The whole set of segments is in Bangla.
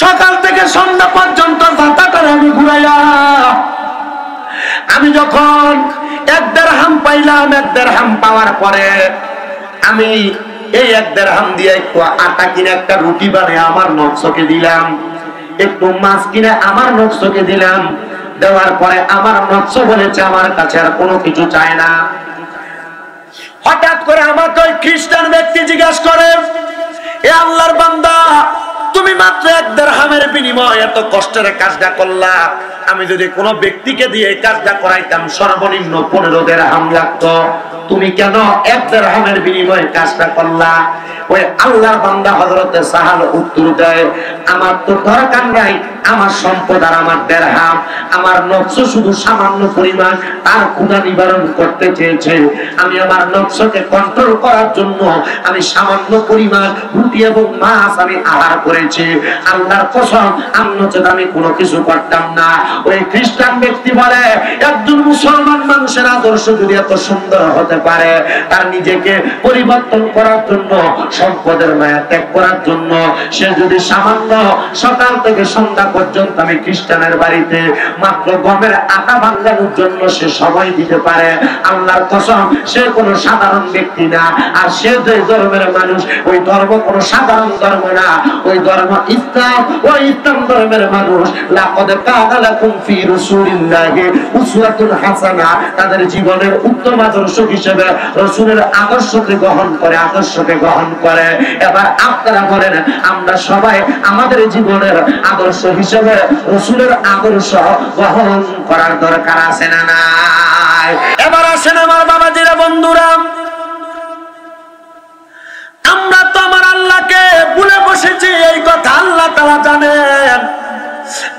সকাল থেকে সন্ধ্যা পর্যন্ত যাত্রাটা আমি ঘুরাইয়া আমি যখন 1 দিরহাম পাইলাম, 1 দিরহাম পাওয়ার পরে আমি এই 1 দিরহাম দিয়ে একটু আটা কিনে একটা রুটি বানিয়ে আমার নকশকে দিলাম, একটু মাছ কিনে আমার নকশকে দিলাম। দেওয়ার পরে আমার নকশ বলেছে আমার কাছে আর কোনো কিছু চায় না। হঠাৎ করে আমাকে ওই খ্রিস্টান ব্যক্তি জিজ্ঞাসা করে, এ আল্লাহর বান্দা, তুমি মাত্র 1 দিরহামের বিনিময়ে এত কষ্টের কাজটা করলা, আমি যদি কোনো ব্যক্তিকে দিয়ে এই কাজটা করাইতাম সর্বনিম্ন 15 দিরহাম লাগতো, তুমি কেন 1 দিরহামের বিনিময়ে কাজটা করলা? ওই আল্লাহর বান্দা হযরতে সাহাল উত্তর দেয়, আমার তো দরকার নাই আমার সম্পদ আর আমার দিরহাম, আমার নফস শুধু সামান্য পরিমাণ তার ক্ষুধা নিবারণ করতে চেয়েছে। আমি আমার নফসকে কন্ট্রোল করার জন্য আমি সামান্য পরিমাণ রুটি এবং মাছ আমি আহার করেছি। আল্লাহর কসম, আমি কোনো কিছু করতাম না। ওই খ্রিস্টান ব্যক্তি বলে, একজন মুসলমান মানুষের আদর্শ যদি এত সুন্দর হতে পারে, তার নিজেকে পরিবর্তন করার জন্য, সম্পদের মায়া ত্যাগ করার জন্য সে যদি সামান্য সকাল থেকে সন্ধ্যা পর্যন্ত আমি খ্রিস্টানের বাড়িতে মাত্র গমের আটা ভাঙানোর জন্য সে সময় দিতে পারে, আল্লাহর কসম সে কোনো সাধারণ ব্যক্তি না। আর সে যে ধর্মের মানুষ, ওই ধর্ম কোনো সাধারণ ধর্ম না, ওই ধর্ম ইসলাম। ওই ইসলাম ধর্মের মানুষ লাকাদ কানা লাকুম ফি রাসূলিল্লাহি উসওয়াতুন হাসানাহ, তাদের জীবনের উত্তম আদর্শ হিসেবে রাসূলের আদর্শকে গ্রহণ করে, আদর্শকে গ্রহণ করে। এবার আপনারা বলেন, আমরা সবাই আমাদের জীবনের আদর্শ হিসেবে রাসূলের আদর্শ গ্রহণ করার দরকার আছে না নাই? এবার আসেন আমার বাবাজিরা, বন্ধুরা, আমরা তো আমার আল্লাহকে ভুলে বসেছি, এই কথা আল্লাহ তাআলা জানেন।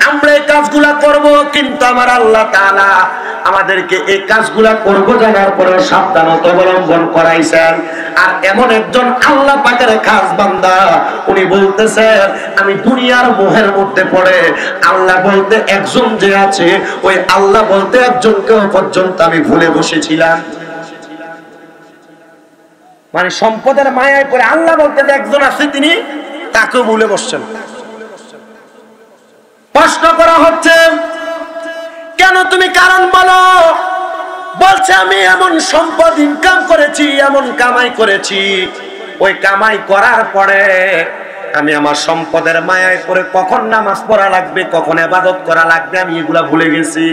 আমরা এই কাজগুলা করব, কিন্তু আমার আল্লাহ তাআলা আমাদেরকে এই কাজগুলা করব জানার পরে সাবধানতা অবলম্বন করাইছেন। আর এমন একজন আল্লাহ পাকের খাস বান্দা, উনি বলতেছেন, আমি দুনিয়ার মোহের মধ্যে পড়ে আল্লাহ বলতে একজন যে আছে, ওই আল্লাহ বলতে একজনকে পর্যন্ত আমি ভুলে বসেছিলাম। মানে সম্পদের মায়ায় পড়ে আল্লাহ বলতে যে একজন আছে, তিনি তাকেও ভুলে বসছেন। প্রশ্ন করা হচ্ছে, কেন তুমি কারণ বলো? বলছে, আমি এমন সম্পদ ইনকাম করেছি, এমন কামাই করেছি, ওই কামাই করার পরে আমি আমার সম্পদের মায়ায় পড়ে কখন নামাজ পড়া লাগবে, কখন ইবাদত করা লাগবে, আমি এগুলা ভুলে গেছি।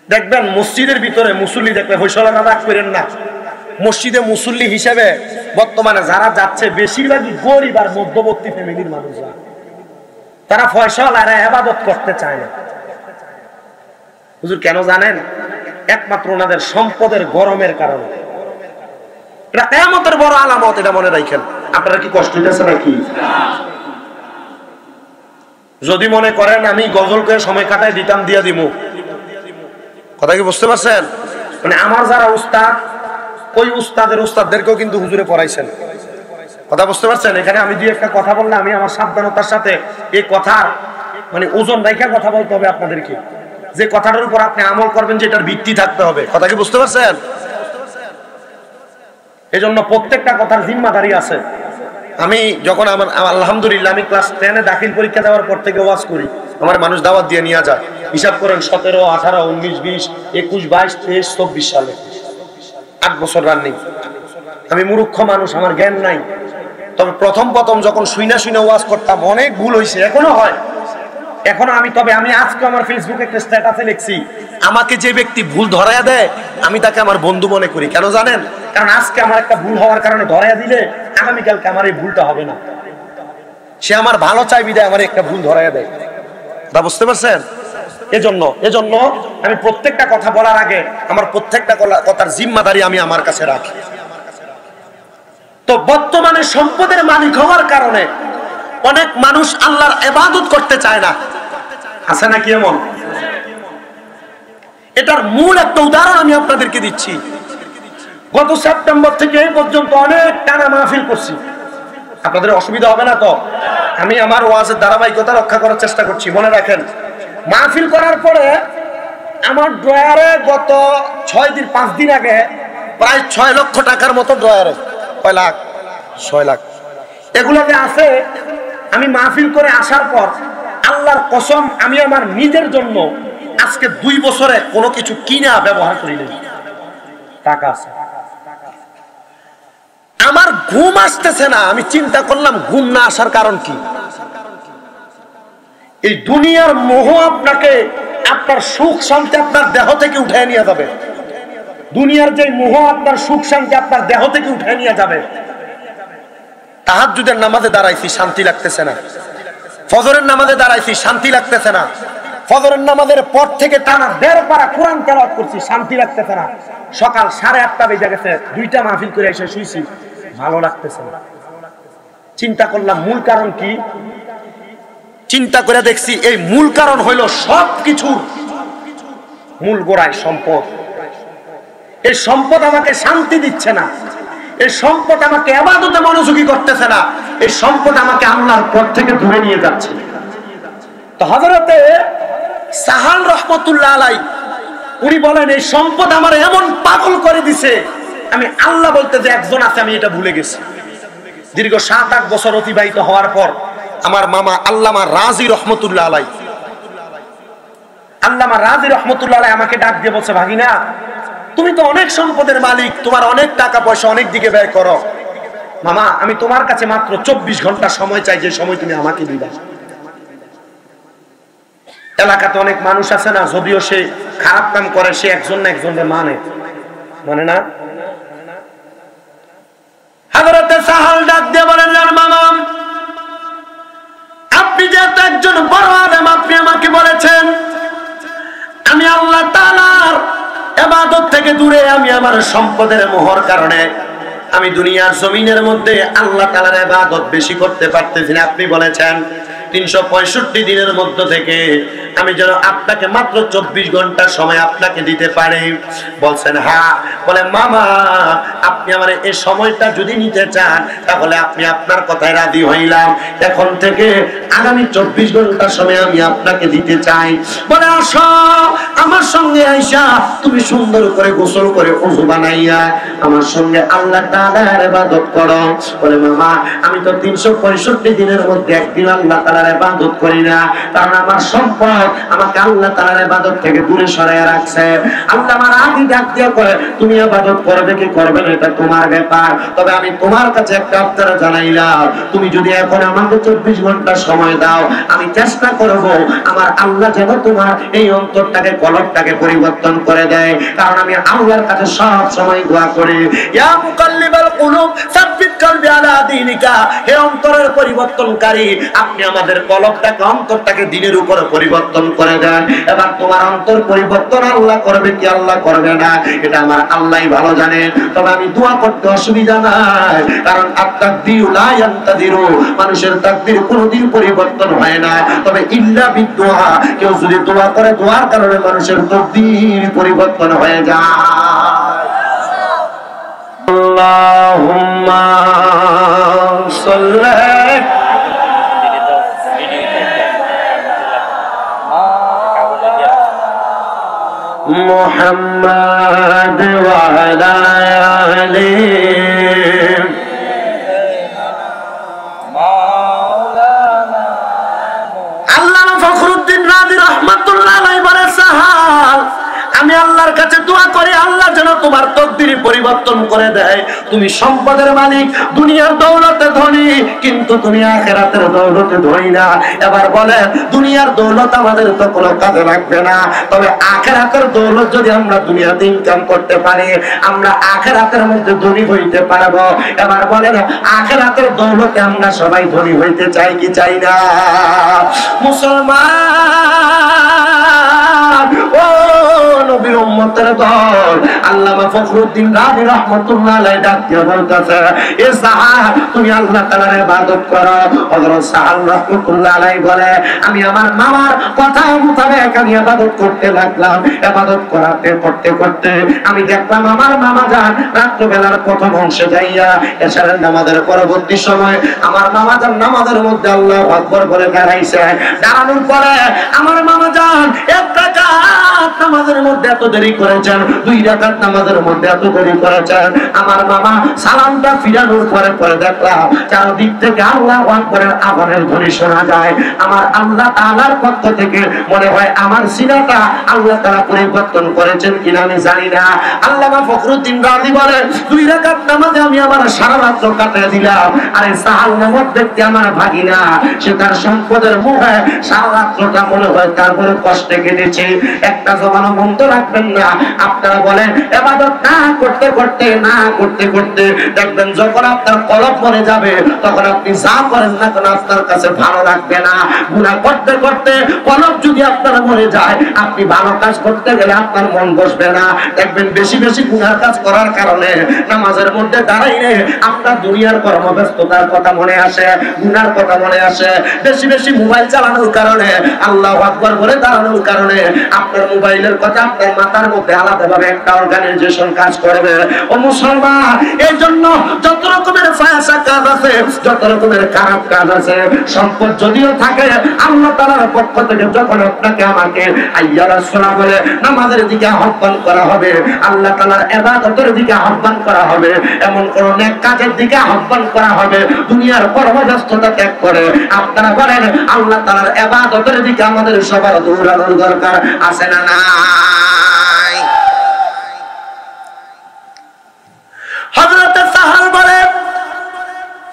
দেখবেন মসজিদের ভিতরে মুসল্লি দেখবে, হইসলা না রাগ করেন না, মসজিদে মুসল্লি হিসেবে বর্তমানে যারা যাচ্ছে বেশিরভাগই গরিব আর মধ্যবর্তী ফ্যামিলির মানুষরা। তারা ফয়সালা আর ইবাদত করতে চায় না। হুজুর কেন জানেন? একমাত্র ওনাদের সম্পদের গরমের কারণে। এটা কিয়ামতের বড় আলামত, এটা মনে রাখেন। আপনারা কি কষ্ট হইতেছে নাকি? যদি মনে করেন আমি গজল করে সময় কাটায় দিতাম, দিয়া দিব, কথা কি বুঝতে পারছেন? মানে আমার যারা উস্তাদ, ওই উস্তাদদেরকেও কিন্তু হুজুরে পড়াইছেন, কথা বুঝতে পারছেন? এখানে আমি দুই একটা কথা বললে আমি আমার সাবধানতার সাথে এই কথার মানে ওজন রেখে কথা বলতে হবে আপনাদেরকে, যে কথাটার উপর আপনি আমল করবেন, যে এটার ভিত্তি থাকতে হবে, কথা কি বুঝতে পারছেন? এই জন্য প্রত্যেকটা কথার জিম্মাদারি আছে। আমি যখন আমার আলহামদুলিল্লাহ আমি ক্লাস 10-এ দাখিল পরীক্ষা দেওয়ার পর থেকে ওয়াজ করি, আমার মানুষ দাওয়াত দিয়ে নিয়ে যায়। হিসাব করেন 17, 18, 19, 20, 21, 22, 23, 24 সালে 8 বছর রানিং। আমি মূর্খ মানুষ, আমার জ্ঞান নাই। তবে প্রথম যখন শুইনা ওয়াজ করতাম, অনেক ভুল হয়েছে, এখনো হয়, এখনো আমি আজকে আমার ফেসবুকে একটা স্ট্যাটাসে লিখছি, আমাকে যে ব্যক্তি ভুল ধরায়া দেয় আমি তাকে আমার বন্ধু মনে করি। কেন জানেন? কারণ আজকে আমার একটা ভুল হওয়ার কারণে ধরায়া দিলে আগামীকালকে আমার এই ভুলটা হবে না। সে আমার ভালো চাই বিধায় আমার একটা ভুল ধরায়া দেয়, তা বুঝতে পারছেন? এজন্য আমি প্রত্যেকটা কথা বলার আগে আমার প্রত্যেকটা কথার জিম্মাদারি আমি আমার কাছে রাখি। তো বর্তমানে সম্পদের মালিক হওয়ার কারণে অনেক মানুষ আল্লাহর ইবাদত করতে চায় না, আছে নাকি এমন? এটার মূল একটা উদাহরণ আমি আপনাদেরকে দিচ্ছি। গত সেপ্টেম্বর থেকে এই পর্যন্ত অনেক টানা মাহফিল করছি, আপনাদের অসুবিধা হবে না তো? আমি আমার ওয়াজের ধারাবাহিকতা রক্ষা করার চেষ্টা করছি। মনে রাখেন, মাহফিল করার পরে আমার ড্রয়ারে গত 5 দিন আগে প্রায় 6 লক্ষ টাকার মতো ড্রয়ারে, 6 লাখ এগুলো যে আছে, আমি মাহফিল করে আসার পর আল্লাহর কসম আমি আমার নিজের জন্য আজকে 2 বছরে কোনো কিছু কিনা ব্যবহার করি নাই। টাকা আছে, আমার ঘুম আসতেছে না। আমি চিন্তা করলাম ঘুম না আসার কারণ কি? এই দুনিয়ার মোহ আপনাকে, আপনার সুখ শান্তি আপনার দেহ থেকে উঠায় নিয়ে যাবে। দুনিয়ার যে মোহ আপনার সুখ শান্তি আপনার দেহ থেকে উঠায় নিয়ে যাবে। তাহাজ্জুদের নামাজে দাঁড়াইছি, শান্তি লাগতেছে না। ফজরের নামাজে দাঁড়াইছি, শান্তি লাগতেছে না। ফজরের নামাজের পর থেকে টানা 1.5 পারা কোরআন তেলাওয়াত করছি, শান্তি লাগতেছে না। সকাল 8:30 বেজে গেছে, 2টা মাহফিল করে এসে শুইছি, ভালো লাগতেছে না। চিন্তা করলাম মূল কারণ কি? চিন্তা করে দেখছি এই মূল কারণ হইল সবকিছুর মূল গোড়ায় সম্পদ। এই সম্পদ আমাকে শান্তি দিচ্ছে না, এই সম্পদ আমাকে ইবাদতে মনোযোগী করতেছে না, এই সম্পদ আমাকে আল্লাহর পথ থেকে দূরে নিয়ে যাচ্ছে। তো হযরতে সাহাল রাহমাতুল্লাহ আলাইহি উনি বলেন এই সম্পদ আমার এমন পাগল করে দিছে, আমি আল্লাহ বলতে যে একজন আছে আমি এটা ভুলে গেছি। দীর্ঘ 7-8 বছর অতিবাহিত হওয়ার পর আমার মামা আল্লামা রাজি রহমতুল্লাহ আলাইহি, আল্লামা রাজি রহমতুল্লাহ আলাইহি আমাকে ডাক দিয়ে বলছে, ভাগিনা তুমি তো অনেক সম্পদের মালিক, তোমার অনেক টাকা পয়সা অনেক দিকে ব্যয় করো। মামা আমি তোমার কাছে মাত্র 24 ঘন্টা সময় চাই, যে সময় তুমি আমাকে দিবা। এলাকাতে অনেক মানুষ আছে না, যদিও সে খারাপ কাম করে সে একজন না একজনের মানে না। হযরতে সাহাল ডাক দিয়ে বলেন, মামা আপনি যে একজন বড় আলেম, আপনি আমাকে বলেছেন আমি আল্লাহ তাআলার ইবাদত থেকে দূরে, আমি আমার সম্পদের মোহর কারণে আমি দুনিয়ার জমিনের মধ্যে আল্লাহ তাআলার ইবাদত বেশি করতে পারতেছি না। আপনি বলেছেন 365 দিনের মধ্য থেকে আমি যেন আপনাকে মাত্র 24 ঘন্টা সময় আপনাকে দিতে পারি। বলছেন হ্যাঁ। বলে মামা আপনি আমার এই সময়টা যদি নিতে চান তাহলে আপনি আপনার কথায় রাজি হইলাম, এখন থেকে আগামী 24 ঘন্টা সময় আমি আপনাকে দিতে চাই। বলে আসো আমার সঙ্গে আইসা তুমি সুন্দর করে গোসল করে ওযু বানাইয়া আমার সঙ্গে আল্লাহ তাআলার ইবাদত করো। বলে মামা আমি তো 365 দিনের মধ্যে একদিন আল্লাহ তাআলার ইবাদত করি না, কারণ আমার সম্পদ আমাকে আল্লাহ তাআলার ইবাদত থেকে দূরে সরাইয়া রাখছে। আল্লাহ আমার আগে ডাক দিয়ে করে তুমি ইবাদত করবে কি করবে না এটা তোমার ব্যাপার, তবে আমি তোমার কাছে একটা আবদার জানাইলাম, তুমি যদি এখন আমাকে 24 ঘন্টা সময় দাও আমি চেষ্টা করব আমার আল্লাহ যেন তোমার এই অন্তরটাকে কলবটাকে পরিবর্তন করে দেয়। কারণ আমি আল্লাহর কাছে সব সময় দোয়া করি, ইয়া মুকাল্লিবাল কুলুব সাব্বিত কলবি আলা দীনিকা, হে অন্তরের পরিবর্তনকারী আপনি আমাদের কলবটাকে অন্তরটাকে দ্বীনের উপরে পরিবর্তন করে দেন। এবার তোমার অন্তর পরিবর্তন আল্লাহ করবে কি আল্লাহ করবে না এটা আমার আল্লাহই ভালো জানেন, তবে আমি দোয়া করতে অসুবিধা নাই, কারণ আত-তাকদীরু লা ইয়ানতাযিরু, মানুষের তাকদীর কোনোদিন পরিবর্তন হয় না, তবে ইল্লা বিদুআ, কেউ যদি দোয়া করে দোয়ার কারণে মানুষের তাকদীর পরিবর্তন হয়ে যায়। আল্লাহুম্মা সাল্লি মুহাম্মাদ ওয়া আলা আলিহি মাওলানা। আল্লামা ফখরুদ্দিন রাজি রাহমাতুল্লাহ আলাইহি বলেন, সাহাল আমি আল্লাহর কাছে দোয়া করি আল্লাহ যেন তোমার তকদির পরিবর্তন করে দেয়। তুমি সম্পদের মালিক, দুনিয়ার দৌলতে ধনী, কিন্তু তুমি আখিরাতের দৌলতে ধনী না। এবার বলে দুনিয়ার দৌলত আমাদের তো কোনো কাজে লাগবে না, তবে আখিরাতের দৌলত যদি আমরা দুনিয়াতে ইনকাম করতে পারি আমরা আখিরাতের মধ্যে ধনী হইতে পারবো। এবার বলেন আখিরাতের দৌলতে আমরা সবাই ধনী হইতে চাই কি চাই না? মুসলমান ও নবীর উম্মতের দল, আল্লামা ফখরুদ্দিন রাজি রাহমাতুল্লাহ আলাইহি ডাক দিয়ে বলতেছে, এ সাহাল তুমি আল্লাহ তাআলার ইবাদত করো। হযরত সাহাল রাহমাতুল্লাহ আলাইহি বলে আমি আমার মামার কথা মোতাবেক আমি ইবাদত করতে লাগলাম। ইবাদত করতে করতে আমি দেখলাম আমার মামা যান রাত্রিবেলার প্রথম অংশে যাইয়া এশারের নামাজের পরবর্তী সময় আমার মামা যান নামাজের মধ্যে আল্লাহু আকবার বলে দাঁড়াইছে। দাঁড়ানোর পরে আমার মামা যান এক রাকাত নামাজের মধ্যে এত দেরি করেছেন, 2 রাকাত নামাজের মধ্যে এত দেরি করেছেন। আমার মামা সালামটা ফিরানোর পরে পরে দেখলাম চারদিক থেকে আল্লাহু আকবারের আযানের ধ্বনি শোনা যায়। আমার আল্লাহ তাআলার পক্ষ থেকে মনে হয় আমার সিনাটা আল্লাহ তাআলা পরিবর্তন করেছেন কিনা আমি জানি না। আল্লামা ফখরুদ্দিন রাজি বলে 2 রাকাত নামাজে আমি আমার সারা রাত কাটিয়ে দিলাম। আরে সাহাল নামক ব্যক্তি আমার ভাগিনা, সে তার সম্পদের মুখে সারা রাতটা মনে হয় তার বড় কষ্টে কেটেছে। একটা জবানও বন্ধ রাখবেন না। আপনারা বলেন ইবাদত না করতে করতে দেখবেন যখন আপনার কলব মরে যাবে তখন আপনি যা করেন না কেন আপনার কাছে ভালো লাগবে না। গুনাহ করতে করতে কলব যদি আপনার মরে যায়, আপনি ভালো কাজ করতে গেলে আপনার মন বসবে না। দেখবেন বেশি বেশি গুনাহ কাজ করার কারণে নামাজের মধ্যে দাঁড়াইলে আপনার দুনিয়ার কর্মব্যস্ততার কথা মনে আসে, গুনার কথা মনে আসে। বেশি বেশি মোবাইল চালানোর কারণে, আল্লাহু আকবার বলে দাঁড়ানোর কারণে আপনার মোবাইলের কথা আপনার মাথার মধ্যে আলাদাভাবে একটা অর্গানাইজেশন কাজ করবে। ও মুসলমান, এই জন্য যত রকমের ফায়সা কাজ আছে, যত রকমের খারাপ কাজ আছে, সম্পদ যদিও থাকে আল্লাহ তাআলার পক্ষ থেকে যখন আপনাকে আমাকে আইয়া রাসূলা বলে নামাজের দিকে আহ্বান করা হবে, আল্লাহ তাআলার ইবাদতের দিকে আহ্বান করা হবে, এমন কোন নেক কাজের দিকে আহ্বান করা হবে, দুনিয়ার কর্মব্যস্ততা ত্যাগ করে আপনারা বলেন আল্লাহ তাআলার ইবাদতের দিকে আমাদের সবার দৌড়ানোর দরকার আছে না নাই? হযরত সাহাল বলে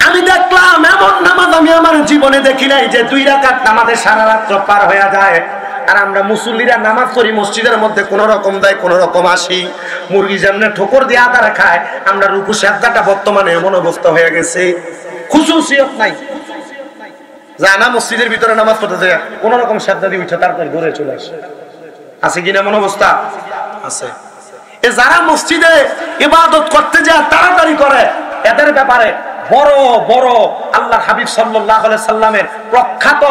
আমি দেখলাম এমন নামাজ আমি আমার জীবনে দেখি নাই যে 2 রাকাত নামাজে সারা রাত পার হয়ে যায়। আর আমরা মুসল্লিরা নামাজ পড়ি মসজিদের মধ্যে কোন রকম দেয় কোন রকম আসি, মুরগি যেমন ঠোকর দিয়ে আদার খায়, আমরা রুকু সাজদাটা বর্তমানে এমন অবস্থা হয়ে গেছে, খুশুসিয়ত নাই। জানা মসজিদের ভিতরে নামাজ পড়তে যায় কোন রকম সাজদা দিয়ে উঠে তারপর ঘরে চলে আসে, আছে কিনা এমন অবস্থা আছে। এ যারা মসজিদে ইবাদত করতে যায় তাড়াতাড়ি করে, এদের ব্যাপারে বড় বড় আল্লাহর হাবিব সাল্লাল্লাহু আলাইহি সাল্লামের প্রখ্যাত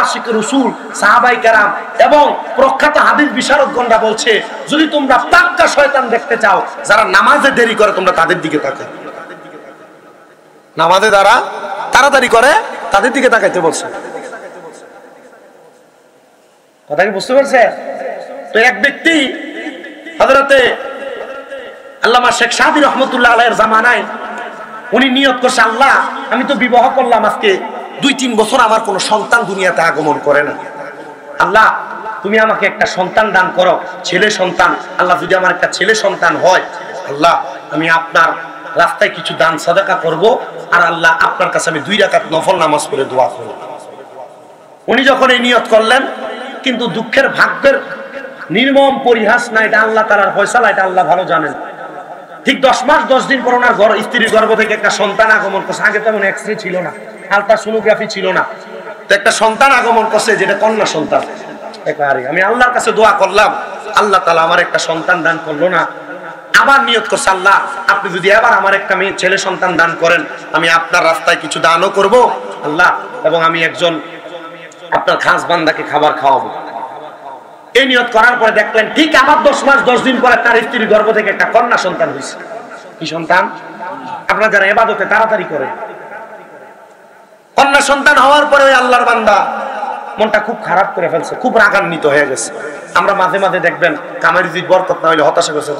আশিক রাসূল সাহাবায়ে কেরাম এবং প্রখ্যাত হাদিস বিশারদগণরা বলছে, যদি তোমরা পাক্কা শয়তান দেখতে চাও, যারা নামাজে দেরি করে তোমরা তাদের দিকে তাকাও। নামাজে যারা তাড়াতাড়ি করে তাদের দিকে তাকাইতে বলছে। কথা কি বুঝতে পারছে? তো এক ব্যক্তি হযরতে আল্লামা শেখ সাদী রহমাতুল্লাহ আলাইহির জামানায় উনি নিয়ত করছে, আল্লাহ আমি তো বিবাহ করলাম, আজকে 2-3 বছর আমার কোনো সন্তান দুনিয়াতে আগমন করে না, আল্লাহ তুমি আমাকে একটা সন্তান দান করো, ছেলে সন্তান। আল্লাহ যদি আমার একটা ছেলে সন্তান হয়, আল্লাহ আমি আপনার রাস্তায় কিছু দান সাদাকা করব, আর আল্লাহ আপনার কাছে আমি 2 রাকাত নফল নামাজ পড়ে দোয়া করব। উনি যখন এই নিয়ত করলেন, কিন্তু দুঃখের ভাগ্যের নির্মম পরিহাস না, এটা আল্লাহ তাআলার ফয়সালা, এটা আল্লাহ ভালো জানেন। ঠিক 10 মাস 10 দিন পর ওনার স্ত্রীর গর্ভ থেকে একটা সন্তান আগমন করছে। আগে তো এমন এক্সরে ছিল না, আলট্রাসোনোগ্রাফি ছিল না, তো একটা সন্তান আগমন করছে যেটা কন্যা সন্তান। আমি আল্লাহর কাছে দোয়া করলাম, আল্লাহ তাআলা আমার একটা সন্তান দান করলো না। আবার নিয়ত করছে, আল্লাহ আপনি যদি এবার আমার একটা মেয়ে ছেলে সন্তান দান করেন, আমি আপনার রাস্তায় কিছু দানও করব আল্লাহ, এবং আমি একজন আপনার খাস বান্দাকে খাবার খাওয়াবো। এই নিয়ত করার পরে দেখলেন ঠিক আবার 10 মাস 10 দিন পরে তার স্ত্রীর গর্ভ থেকে একটা কন্যা সন্তান হয়েছে। কি সন্তান? আপনারা যারা ইবাদতে তাড়াতাড়ি করেন, কন্যা সন্তান হওয়ার পরে ওই আল্লাহর বান্দা মনটা খুব খারাপ করে ফেলছে, খুব রাগান্বিত হয়ে গেছে। আমরা মাঝে মাঝে দেখবেন কামের যদি বরকত না হইলে হতাশা করছে,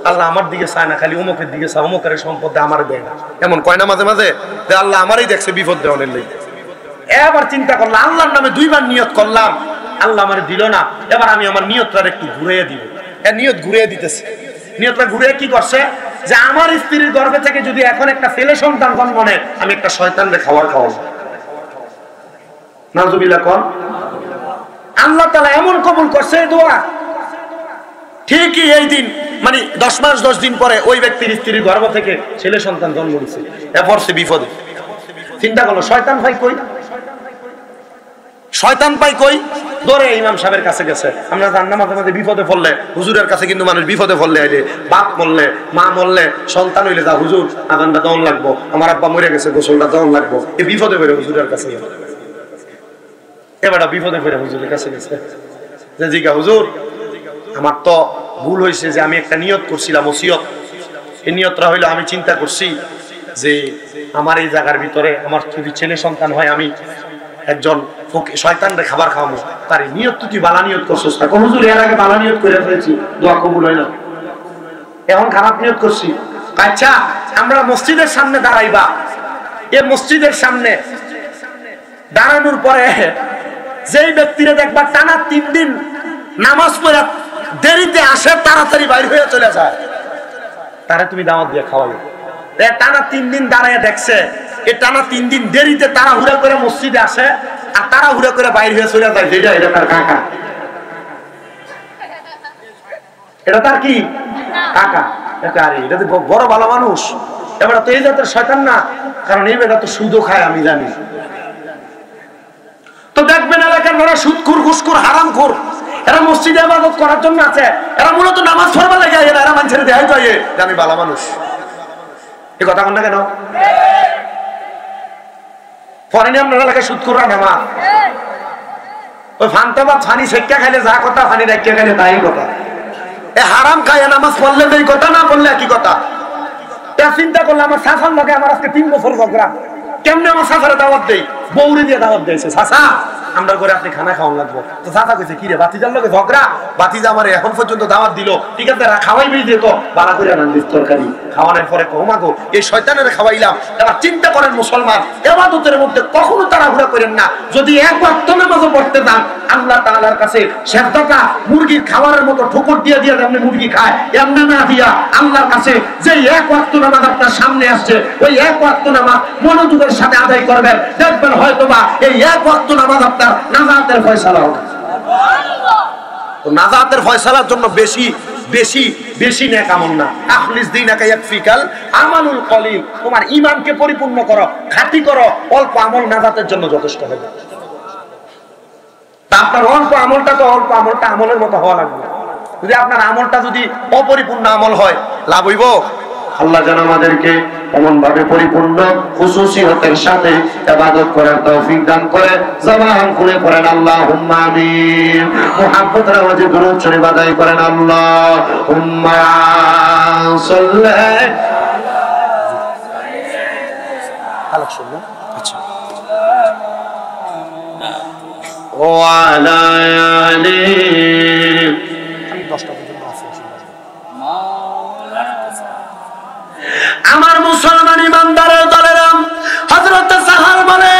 আল্লাহ আমার দিকে চায় না, খালি অমুকের দিকে চায়, অমুকের সম্পদ আমার দেয় না, এমন কয় না মাঝে মাঝে যে আল্লাহ আমারই দেখছে বিপদ দেওয়ানের লেগে। এবার চিন্তা করলাম, আল্লাহর নামে 2 বার নিয়ত করলাম, আল্লাহ আমার দিল না, এবার আমি আমার নিয়তটা একটু ঘুরিয়ে দিব। নিয়ত ঘুরিয়ে দিতেছে, নিয়তটা ঘুরিয়ে কি করছে যে আমার স্ত্রীর গর্ভে থেকে যদি এখন একটা ছেলে সন্তান জন্ম নেয়, আমি একটা শয়তানকে খাবার খাওয়াবো। নাউজুবিল্লাহ কোন আল্লাহ তাআলা এমন কবুল করছে দোয়া। ঠিকই এই দিন মানে 10 মাস 10 দিন পরে ওই ব্যক্তির স্ত্রীর গর্ভ থেকে ছেলে সন্তান জন্ম নিছে। এরপর সে বিপদে। চিন্তা করলো শয়তান ভাই কই, শয়তান পাই কই, দৌড়ে ইমাম সাহেবের কাছে গেছে। আমরা জানি না মাঝে মাঝে বিপদে পড়লে হুজুরের কাছে, কিন্তু মানুষ বিপদে পড়লে আইলে, বাপ মরলে, মা মরলে, সন্তান হইলে যা হুজুর আজানটা দেওয়ান লাগবো, আমার আব্বা মরে গেছে গোসলটা দেওয়ান লাগবো, এই বিপদে পড়ে হুজুরের কাছে গেছে। এবার বিপদে পড়ে হুজুরের কাছে গেছে যে জিজ্ঞা হুজুর আমার তো ভুল হয়েছে, যে আমি একটা নিয়ত করছিলাম ওসিয়ত, এই নিয়তটা হইলো আমি চিন্তা করছি যে আমার এই জায়গার ভিতরে আমার যদি ছেলে সন্তান হয়, আমি একজন শয়তানরে খাবার খাওয়াবো, তার নিয়ত তুই বালা নিয়ত করছিস না, হুজুর এর আগে বালা নিয়ত করে ফেলেছি, দোয়া কবুল হয় না, এখন খারাপ নিয়ত করছি। আচ্ছা আমরা মসজিদের সামনে দাঁড়াইবা, এই মসজিদের সামনে দাঁড়ানোর পরে যেই ব্যক্তিরা দেখবা টানা 3 দিন নামাজ পড়ে দেরিতে আসে, তাড়াতাড়ি বাইরে হয়ে চলে যায়, তারা তুমি দাওয়াত দিয়ে খাওয়াবে। টানা 3 দিন দাঁড়ায় দেখছে এ টানা 3 দিন দেরিতে তাড়াহুড়া করে মসজিদে আসে আর তাড়াহুড়া করে বাইরে হয়ে চলে যায়, যেটা এটা তার কাকা, এটা তার কি কাকা। আরে এটা তো বড় ভালো মানুষ, এবার তো এই জাতের শয়তান না, কারণ এই বেটা তো সুদও খায় আমি জানি। তো দেখবেন এলাকার যারা সুদখোর ঘুষখোর হারামখোর, এরা মসজিদে ইবাদত করার জন্য আছে, এরা মূলত নামাজ পড়বা লাগে, এরা মানুষের দেখাই যায় আমি ভালো মানুষ। এই কথা কন না কেন? পরে আপনার এলাকায় সুদখোররা নামাজ ওই ফান্তাবাদ ফানি সেক্কা খাইলে যা কথা, ফানি রেখা খাইলে তাই কথা। এ হারাম খায় নামাজ পড়লে এই কথা, না বললে একই কথা। চিন্তা করলে আমার শাসার লগে আমার আজকে 3 বছর ঝগড়া, কেমনে আমার শাসারে দাওয়াত দেই, বৌরি দিয়ে দাওয়াত দিয়েছে, শাসা আমরা করে আপনি খানা খাওয়ান লাগবো। তো চাচা কইছে কি রে বাতিজার লগে ঝগড়া, বাতিজা আমার এখন পর্যন্ত দাওয়াত দিল, ঠিক আছে খাওয়াইবি দিয়ে তো বাড়া করে রান্দিস তরকারি, খাওয়ানোর পরে কমাগো এই শয়তানের খাওয়াইলাম। এবার চিন্তা করেন মুসলমান, ইবাদতের মধ্যে কখনো তাড়াহুড়া করেন না। যদি এক ওয়াক্ত নামাজও পড়তে যান, আল্লাহ তাআলার কাছে সেজদাটা মুরগির খাবারের মতো ঠোকর দিয়ে দিয়ে যেমন মুরগি খায়, এমনি না দিয়া আল্লাহর কাছে যে এক ওয়াক্ত নামাজ আপনার সামনে আসছে, ওই এক ওয়াক্ত নামাজ মনোযোগের সাথে আদায় করবেন, দেখবেন হয়তোবা এই এক ওয়াক্ত নামাজ আপনার নাজাতের ফয়সালা হবে। তো নাজাতের ফয়সালার জন্য বেশি বেশি বেশি নেক আমল না, আখলিস দীনাকা ইয়াকফিকাল আমালুল কলিল, তোমার ঈমানকে পরিপূর্ণ করো, খাঁটি করো, অল্প আমল নাজাতের জন্য যথেষ্ট হবে। তা আপনার অল্প আমলটা তো অল্প আমলটা আমলের মতো হওয়া লাগবে। যদি আপনার আমলটা যদি অপরিপূর্ণ আমল হয়, লাভ হইব? আল্লাহ যেন আমাদেরকে এমন ভাবে পরিপূর্ণ খুশুসিয়তের সাথে ইবাদত করার তৌফিক দান করে। জবান খুলে পড়েন আল্লাহুম্মা আমিন। মুহাব্বতের আওয়াজে দরুদ শরীফ আদায় করেন আল্লাহুম্মা সাল্লি আচ্ছা ওয়া আলা আলি। আমার মুসলমান ইমানদারের দলেরা হযরত সাহার বলে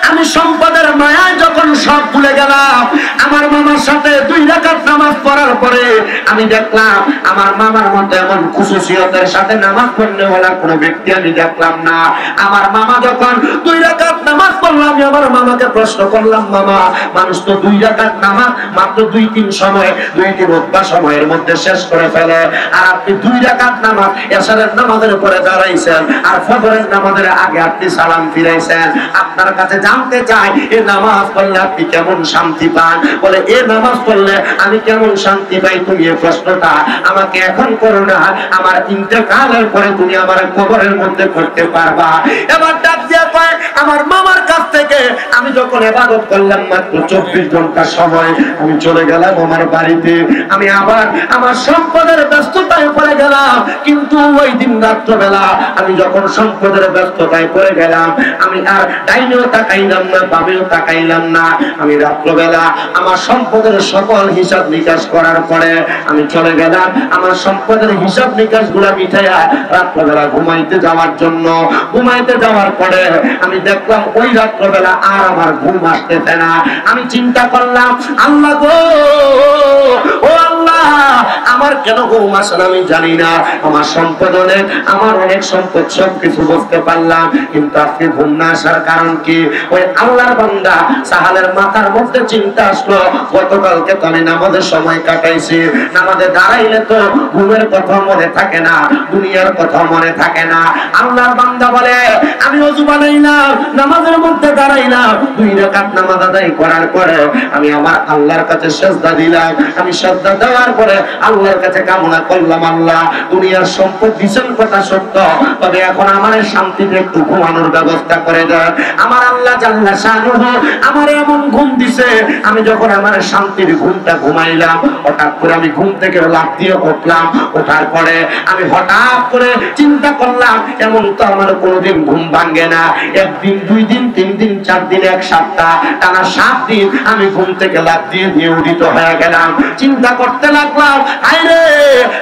আমি সম্পদের মায়ায় যখন সব ভুলে গেলাম, আমার মামার সাথে 2 রাকাত নামাজ পড়ার পরে আমি দেখলাম আমার মামার মধ্যে এমন খুশুসিয়তের সাথে নামাজ পড়লে ওলা কোনো ব্যক্তি আমি দেখলাম না। আমার মামা যখন 2 রাকাত নামাজ পড়লাম, আমি আমার মামাকে প্রশ্ন করলাম, মামা মানুষ তো 2 রাকাত নামাজ মাত্র 2-3 সময় 2-3 অভ্যাস সময়ের মধ্যে শেষ করে ফেলে, আর আপনি 2 রাকাত নামাজ এশারের নামাজের উপরে দাঁড়াইছেন আর ফজরের নামাজের আগে আপনি সালাম ফিরাইছেন। আপনার কাছে জানতে চাই এই নামাজ পড়লে আপনি কেমন শান্তি পান? বলে এই নামাজ পড়লে আমি কেমন শান্তি পাই তুমি এই প্রশ্নটা আমাকে এখন করো না, আমার ইন্তেকালের পরে তুমি আমার কবরের মধ্যে করতে পারবা। এবার ডাক দিয়া কয় আমার মামার কাছ থেকে আমি যখন ইবাদত করলাম মাত্র 24 ঘন্টা সময়, আমি চলে গেলাম আমার বাড়িতে, আমি আবার আমার সম্পদের ব্যস্ততায় পড়ে গেলাম। কিন্তু ওই দিন রাত্রবেলা আমি যখন সম্পদের ব্যস্ততায় পড়ে গেলাম, আমি আর ডাইনেও তাকাইলাম না বামেও তাকাইলাম না, আমি রাত্রবেলা আমার সম্পদের সকল হিসাব নিকাশ করার পরে আমি চলে গেলাম আমার সম্পদের হিসাব নিকাশ গুলা মিটাইয়া রাত্রবেলা ঘুমাইতে যাওয়ার জন্য। ঘুমাইতে যাওয়ার পরে আমি দেখলাম ওই রাত্রবেলা আর আমার ঘুম আসতেছে না। আমি চিন্তা করলাম আল্লাহ গো, ও আল্লাহ আমার কেন ঘুম আসে না আমি জানি না, আমার সম্পদ অনেক, আমার অনেক সম্পদ সবকিছু বুঝতে পারলাম, কিন্তু আজকে ঘুম না আসার কারণ কি? ওই আল্লাহর বান্দা সাহালের মাথার মধ্যে চিন্তা আসলো গতকালকে তো আমি নামাজের সময় কাটাইছি, নামাজে দাঁড়াইলে তো ঘুমের কথা মনে থাকে না, দুনিয়ার কথা মনে থাকে না। আল্লাহর বান্দা বলে আমি ওযু বানাইলাম, নামাজের মধ্যে দাঁড়াইলাম, 2 রাকাত নামাজ আদায় করার পরে আমি আমার আল্লাহর কাছে সিজদা দিলাম। আমি সিজদা দেওয়ার পরে আল্লাহর কাছে কামনা করলাম, আল্লাহ দুনিয়ার সম্পদ দিছেন কথা সত্য, তবে এখন আমার শান্তিতে একটু ঘুমানোর ব্যবস্থা করে দেন। আমার আল্লাহ জাল্লা শানুহু আমার এমন ঘুম দিছে, আমি যখন আমার শান্তির ঘুমটা ঘুমাইলাম করলাম, হঠাৎ করে আমি ঘুম থেকে লাফ দিয়ে উঠলাম। ওঠার পরে আমি হঠাৎ করে চিন্তা করলাম, এমন তো আমার কোনোদিন ঘুম ভাঙে না। একদিন, 2 দিন, 3 দিন, 4 দিন, 1 সপ্তাহ, টানা 7 দিন আমি ঘুম থেকে লাফ দিয়ে উদিত হয়ে গেলাম। চিন্তা করতে লাগলাম, আরে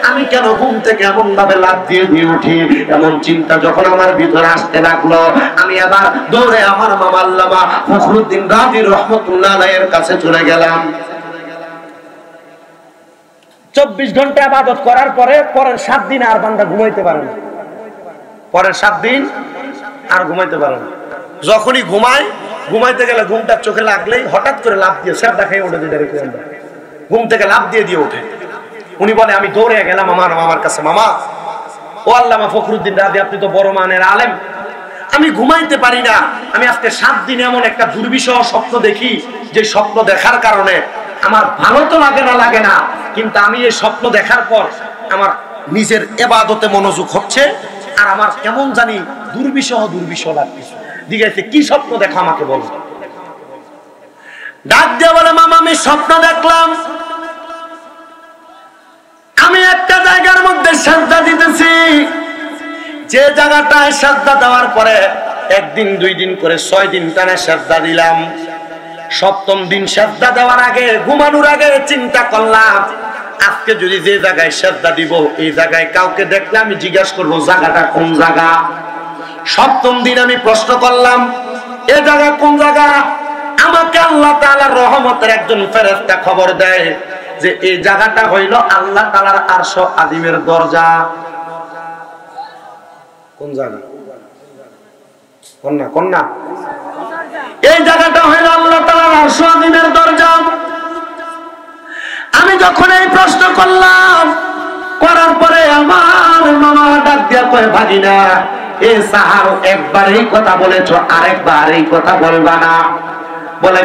আমি কেন ঘুম থেকে এমন ভাবে লাফ দিয়ে উঠি? এমন চিন্তা যখন আমার ভিতরে আসতে লাগলো, আমি আবার দৌড়ে আমার মামা আল্লামা ফখরুদ্দিন রাজি রহমতুল্লাহ আলাইহির কাছে চলে গেলাম। 24 ঘন্টা ইবাদত করার পরে পরের 7 দিন আর বান্দা ঘুমাইতে পারে না। পরের 7 দিন আর ঘুমাইতে পারে না। যখনই ঘুমাইতে গেলে ঘুমটা চোখে লাগলেই হঠাৎ করে লাফ দিয়ে সেটা খেয়ে উঠে দিতে রেখে ঘুম থেকে লাফ দিয়ে ওঠে। উনি বলে, আমি দৌড়ে গেলাম আমার মামার কাছে, মামা ও আল্লামা ফখরুদ্দিন রাজি, আপনি তো বড় মানের আলেম, আমি ঘুমাইতে পারি না। আমি আজকে 7 দিন এমন একটা দুর্বিষহ স্বপ্ন দেখি, যে স্বপ্ন দেখার কারণে আমার ভালো তো লাগে না, কিন্তু আমি এই স্বপ্ন দেখার পর আমার নিজের ইবাদতে মনোযোগ হচ্ছে, আর আমার কেমন জানি দুর্বিষহ লাগতেছে। জিজ্ঞাসা, কি স্বপ্ন দেখো আমাকে বলো। ডাক দিয়ে বলে, মামা আমি স্বপ্ন দেখলাম আমি একটা জায়গার মধ্যে সাজদা দিতেছি, যে জায়গাটায় সাজদা দেওয়ার পরে 1 দিন 2 দিন করে 6 দিন টানা সাজদা দিলাম। 7ম দিন সাজদা দেওয়ার আগে, ঘুমানোর আগে চিন্তা করলাম, আজকে যদি যে জায়গায় সাজদা দিব এই জায়গায় কাউকে দেখলে আমি জিজ্ঞাসা করবো জায়গাটা কোন জায়গা। 7ম দিন আমি প্রশ্ন করলাম, এই জায়গা কোন জায়গা? আমাকে আল্লাহ তাআলার রহমতের একজন ফেরেশতা খবর দেয় যে এই জায়গাটা হইল আল্লাহ তাআলার আরশ আযীমের দরজা। কোন জায়গা? কোন না? এই জায়গাটা হইল আল্লাহ তাআলার আরশ আযীমের দরজা। আমি যখন এই প্রশ্ন করলাম, করার পরে আমার মামা ডাক দিয়া কয়, ভাগিনা এই সাহার একবার এই কথা বলেছো, আরেকবার এই কথা বলবা না। বলে,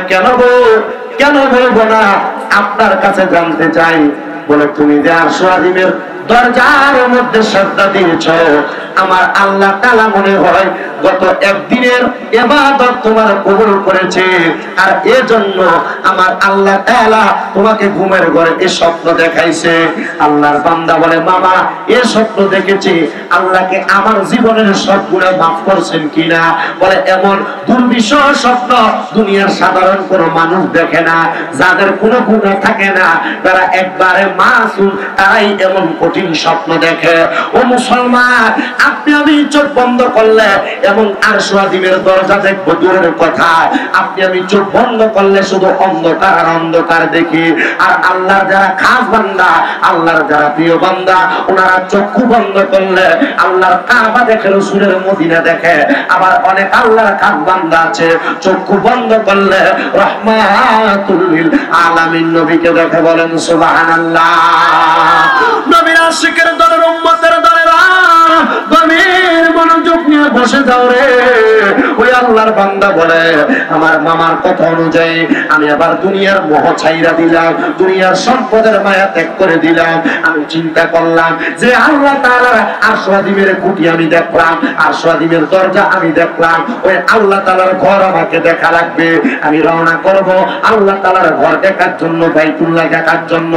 কেন বলবো না? আপনার কাছে জানতে চাই। বলে, তুমি যে আরশ আযীমের দরজার মধ্যে সাজদা দিয়েছো, আমার আল্লাহ তাআলা মনে হয় গত 1 দিনের ইবাদত তোমার কবুল করেছে, আর এজন্য আমার আল্লাহ তাআলা তোমাকে ঘুমের ঘরে এই স্বপ্ন দেখাইছে। আল্লাহর বান্দা বলে, মামা এই স্বপ্ন দেখেছি, আল্লাহকে আমার জীবনের সব গুনাহ মাফ করছেন কিনা? বলে, এমন দুর্বিষহ স্বপ্ন দুনিয়ার সাধারণ কোনো মানুষ দেখে না। যাদের কোনো গুনাহ থাকে না, তারা একবারে মাসুম, তারাই এমন কঠিন স্বপ্ন দেখে। ও মুসলমান, আপনি আমি চোখ বন্ধ করলে এমন আরশ আযীমের দরজা দেখবো দূরের কথা, আপনি আমি চোখ বন্ধ করলে শুধু অন্ধকার আর অন্ধকার দেখি। আর আল্লাহর যারা খাস বান্দা, আল্লাহর যারা প্রিয় বান্দা, ওনারা চক্ষু বন্ধ করলে আল্লাহর কাবা দেখে, রাসূলের মদিনা দেখে। আবার অনেক আল্লাহর খাস বান্দা আছে, চক্ষু বন্ধ করলে রাহমাতুল লিল আলামিন নবীকে দেখে। বলেন সুবহানাল্লাহ। নবীর আশিকের দলের, উম্মতের দলেরা গভীর মনোযোগ নিয়ে বসে যাও রে। ওই আল্লাহর বান্দা বলে, আমার মামার কথা অনুযায়ী আমি আবার দুনিয়ার মোহ ছাইরা দিলাম, দুনিয়ার সম্পদের মায়া ত্যাগ করে দিলাম। আমি চিন্তা করলাম যে আল্লাহ তাআলার আরশ আযীমের খুঁটি আমি দেখলাম, আরশ আযীমের দরজা আমি দেখলাম, ওই আল্লাহ তাআলার ঘর আমাকে দেখা লাগবে। আমি রওনা করব আল্লাহ তাআলার ঘর দেখার জন্য, বাইতুল্লাহ দেখার জন্য।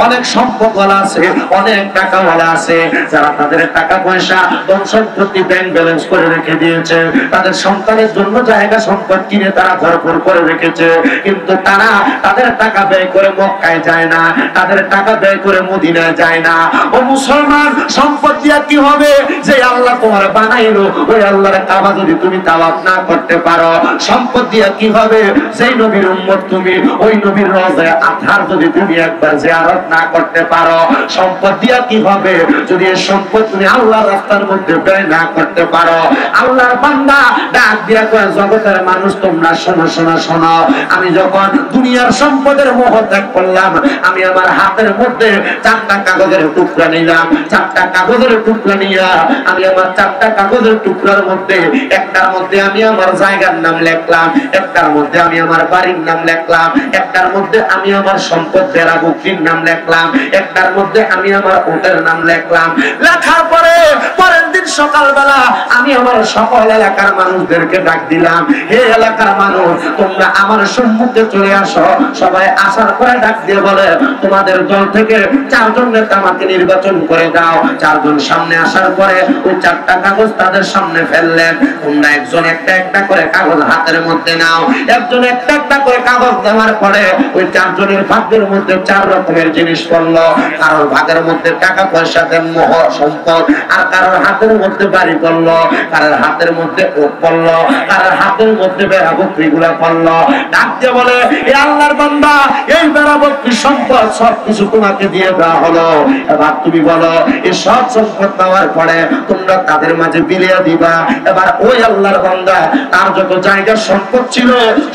অনেক সম্পদওয়ালা আছে, অনেক টাকাওয়ালা আছে, যারা তাদের টাকা পয়সা ধন সম্পত্তি ব্যাংক ব্যালেন্স করে রেখে দিয়েছে, তাদের সন্তানের জন্য জায়গা সম্পদ কিনে তারা ভরপুর করে রেখেছে, কিন্তু তারা তাদের টাকা ব্যয় করে মক্কায় যায় না, তাদের টাকা ব্যয় করে মদিনায় যায় না। ও মুসলমান, সম্পদ দিয়া কি হবে? যে আল্লাহ তোমার বানাইলো, ওই আল্লাহর কাবা যদি তুমি তাওয়াফ না করতে পারো, সম্পদ দিয়া কি হবে? যেই নবীর উম্মত তুমি, ওই নবীর রওজায়ে আতহার যদি তুমি একবার জিয়ারত না করতে পারো, সম্পদ দিয়া কি হবে? যদি এই সম্পদ তুমি আল্লাহর রাস্তার মধ্যে ব্যয় না করতে পারো। আল্লাহর বান্দা ডাক দিয়া কয়, জগতের মানুষ তোমরা শোনো শোনো শোনো, আমি যখন দুনিয়ার সম্পদের মোহ ত্যাগ করলাম, আমি আমার হাতের মধ্যে 4টা কাগজের টুকরা নিলাম। 4টা কাগজের টুকরা নিয়া আমি আমার 4টা কাগজের টুকরার মধ্যে একটার মধ্যে আমি আমার জায়গার নাম লিখলাম, একটার মধ্যে আমি আমার বাড়ির নাম লিখলাম, একটার মধ্যে আমি আমার সম্পদ বেড়া বকরির নাম লিখলাম, একটার মধ্যে আমি আমার ওটের নাম লিখলাম। লেখার পরে পরের দিন সকালবেলা আমি আমার সকল এলাকার মানুষদেরকে ডাক দিলাম, হে এলাকার মানুষ, তোমরা আমার সম্মুখে চলে আসো। সবাই আসার পরে ডাক দিয়ে বলে, তোমাদের দল থেকে 4 জন নেতা আমাকে নির্বাচন করে দাও। 4 জন সামনে আসার পরে ওই 4টা কাগজ তাদের সামনে ফেললেন। তোমরা একজন একটা একটা করে কাগজ হাতের মধ্যে নাও। একজন একটা একটা করে কাগজ দেওয়ার পরে ওই 4 জনের ভাগ্যের মধ্যে 4 রকমের জিনিস পড়লো। কারোর ভাগের মধ্যে টাকা পয়সা, দেনমোহ সম্পদ, আর কারোর হাতের মধ্যে বাড়ি পড়লো, কারোর হাতের মধ্যে ওট পড়লো, কারোর হাতের মধ্যে বেড়া বকরি গুলা পড়লো। ডাক দিয়ে বলে, এ আল্লাহর বান্দা, এই বেড়া বকরি সম্পদ সবকিছু তোমাকে দিয়ে দেওয়া হলো। এবার তুমি বলো, এই সব সম্পদ পাওয়ার পরে তোমরা তাদের মাঝে বিলিয়ে দিবা। এবার ওই আল্লাহর বান্দা তার যত জায়গা সম্পদ ছিল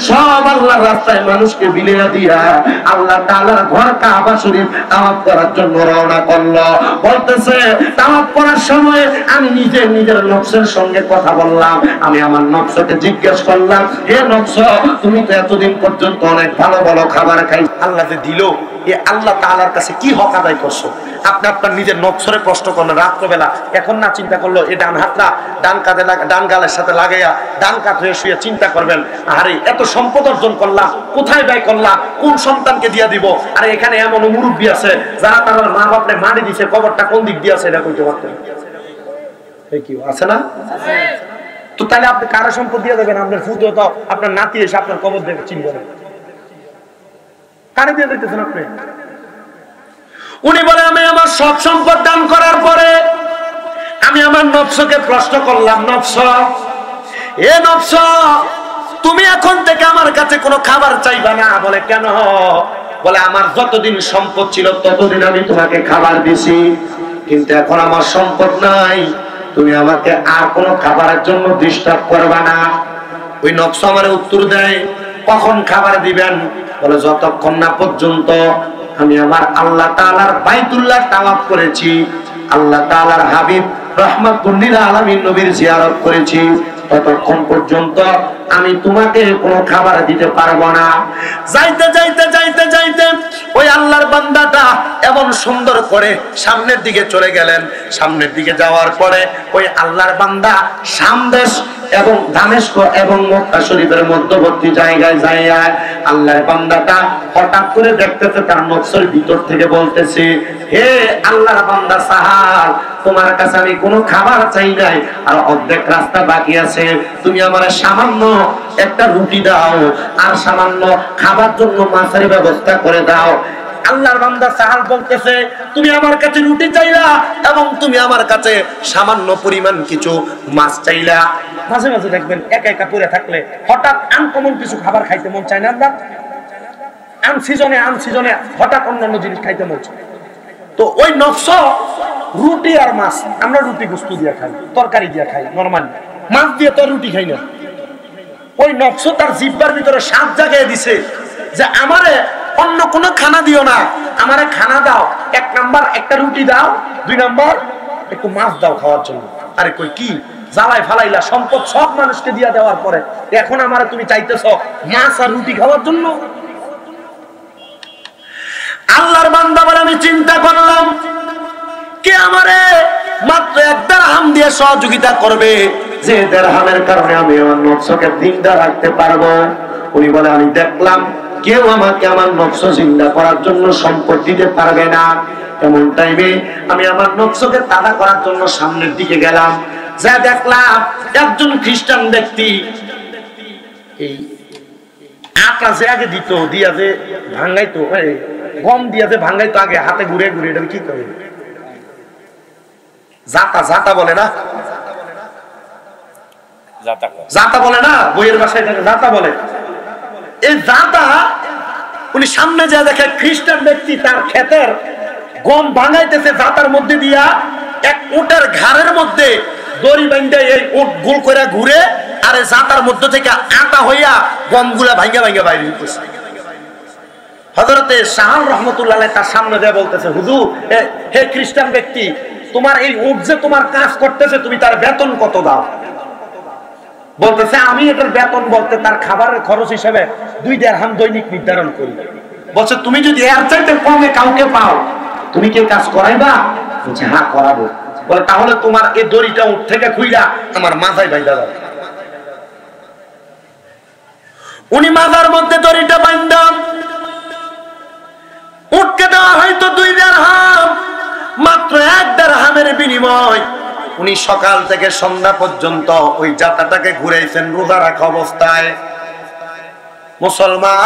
সব আল্লাহর রাস্তায় মানুষকে বিলিয়ে দিয়া আল্লাহ তাআলার ঘর কাবা শরীফ তাওয়াফ করার জন্য রওনা করলো। বলতেছে, তাওয়াফ করার সময় আমি নিজের নফসের সঙ্গে কথা বললাম। আমি আমার নফসকে জিজ্ঞেস করলাম, হে নফস, তুমি তো এতদিন পর্যন্ত অনেক ভালো ভালো খাবার খাই, আল্লাহ যে দিল, এ আল্লাহ তাআলার কাছে কি হক আদায় করছো? আপনি আপনার নিজের নফসরে প্রশ্ন করলেন রাত্রবেলা। এখন না চিন্তা করলো এই ডান হাতটা ডান কাঁধে ডান গালের সাথে লাগাইয়া ডান কাঁধ হয়ে শুয়ে চিন্তা করবেন, আরে এত সম্পদ অর্জন করলাম, কোথায় ব্যয় করলাম, কোন সন্তানকে দিয়া দিব? আরে এখানে এমন মুরব্বী আছে যারা তার মা বাপরে মারি দিছে, কবরটা কোন দিক দিয়ে আছে এটা কইতে পারতেন, কি আছে না? তো তাহলে আপনি কারো সম্পদ দিয়ে দেবেন? আপনার ফুটো তো আপনার নাতি এসে আপনার কবর দেখে চিনবে না, কারে দিয়ে দিতেছেন আপনি? উনি বলে, আমি আমার সব সম্পদ দান করার পরে আমি আমার নফসকে প্রশ্ন করলাম, নফস, এ নফস, তুমি এখন থেকে আমার কাছে কোনো খাবার চাইবা না। বলে, কেন? বলে, আমার যতদিন সম্পদ ছিল ততদিন আমি তোমাকে খাবার দিছি, কিন্তু এখন আমার সম্পদ নাই, তুমি আমাকে আর কোনো খাবারের জন্য ডিস্টার্ব করবা না। ওই নফস আমারে উত্তর দেয়, কখন খাবার দিবেন? বলে, যতক্ষণ না পর্যন্ত আমি আমার আল্লাহ তাআলার বাইতুল্লাহ তাওয়াফ করেছি, আল্লাহ তাআলার হাবিব রাহমাতুল লিল আলামিন নবীর জিয়ারত করেছি, ততক্ষণ পর্যন্ত আমি তোমাকে কোনো খাবার দিতে পারবো না। যাইতে যাইতে যাইতে যাইতে ওই আল্লাহর বান্দাটা এমন সুন্দর করে সামনের দিকে চলে গেলেন। সামনের দিকে যাওয়ার পরে ওই আল্লাহর বান্দা শাম দেশ এবং দামেস্ক এবং মক্কা শরীফের মধ্যবর্তী জায়গায় যাইয়া আল্লাহর বান্দাটা হঠাৎ করে দেখতেছে তার নফসের ভিতর থেকে বলতেছে, হে আল্লাহর বান্দা সাহাব, তোমার কাছে আমি কোনো খাবার চাই নাই, আর অর্ধেক রাস্তা বাকি আছে, তুমি আমার সামান্য একটা রুটি দাও আর সামান্য খাবার জন্য মাছের ব্যবস্থা করে দাও। আল্লাহর বান্দা সাহাল বলতেছে, তুমি আমার কাছে রুটি চাইলা এবং তুমি আমার কাছে সামান্য পরিমাণ কিছু মাছ চাইলা। মাঝে মাঝে দেখবেন একা একা পড়ে থাকলে হঠাৎ আনকমন কিছু খাবার খাইতে মন চায় না, আমরা আনসিজনে হঠাৎ অন্যান্য জিনিস খাইতে মন চায়। তো ওই নফস রুটি আর মাছ, আমরা রুটি গোস্ত দিয়ে খাই, তরকারি দিয়ে খাই, নরমালি মাছ দিয়ে তো রুটি খাই না। ওই নফস তার জিহ্বার ভিতরে স্বাদ জাগায় দিছে যে আমারে অন্য কোনো খানা দিও না, আমারে খানা দাও, 1 নাম্বার একটা রুটি দাও, 2 নাম্বার একটু মাছ দাও খাওয়ার জন্য। আরে কই কি জ্বালাই ফালাইলা, সম্পদ সব মানুষকে দিয়া দেওয়ার পরে এখন আমারে তুমি চাইতেছ মাছ আর রুটি খাওয়ার জন্য? আল্লাহর বান্দা বলে, আমি চিন্তা করলাম কে আমারে মাত্র 1 দিরহাম দিয়ে সহযোগিতা করবে, যে দিরহামের কারণে আমি আমার নফসকে জিন্দা রাখতে পারবো। উনি বলে, আমি দেখলাম কেউ আমাকে আমার নফস জিন্দা করার জন্য সম্পদ দিতে পারবে না। এমন টাইমে আমি আমার নফসকে তাড়া করার জন্য সামনের দিকে গেলাম, যা দেখলাম একজন খ্রিস্টান ব্যক্তি এই আটা যে আগে দিত দিয়া যে ভাঙ্গাইতো, গম দিয়া যে ভাঙ্গাইতো আগে হাতে ঘুরে ঘুরে, এটা কি করে জাতা বলে না, জাতা বলে না, বইয়ের ভাষায় জাতা বলে। এই জাতা উনি সামনে যা দেখে খ্রিস্টান ব্যক্তি তার ক্ষেতের গম ভাঙাইতেছে, জাতার মধ্যে দিয়া এক উটের ঘাড়ের মধ্যে দড়ি বাঁধে এই উট গোল করে ঘুরে আর জাতার মধ্যে থেকে আটা হইয়া গমগুলা ভাঙ্গা ভাঙ্গা বাইরে হইতেছে। হযরতে শাহ রহমতুল্লাহ তার সামনে দিয়ে বলতেছে, হুজুর, হে খ্রিস্টান ব্যক্তি, তোমার এই উট যে তোমার কাজ করতেছে, তুমি তার বেতন কত দাও? বলতেছে, আমি এটার বেতন বলতে তার খাবারের খরচ হিসেবে 2 দিরহাম দৈনিক নির্ধারণ করি। বলছে, তুমি যদি এর চাইতে কমে কাউকে পাও তুমি কি কাজ করাইবা? বলছে, হ্যাঁ করাবো। বলে তাহলে তোমার এই দড়িটা উঠ থেকে খুইলা আমার মাথায় বাইন্ধা দাও। উনি মাথার মধ্যে দড়িটা বাইন্ধা উঠকে দেওয়া হয়তো 2 দিরহাম, মাত্র 1 দিরহামের বিনিময় উনি সকাল থেকে সন্ধ্যা পর্যন্ত ওই যাত্রাটাকে ঘুরাইছেন রোজা রাখা অবস্থায়। মুসলমান,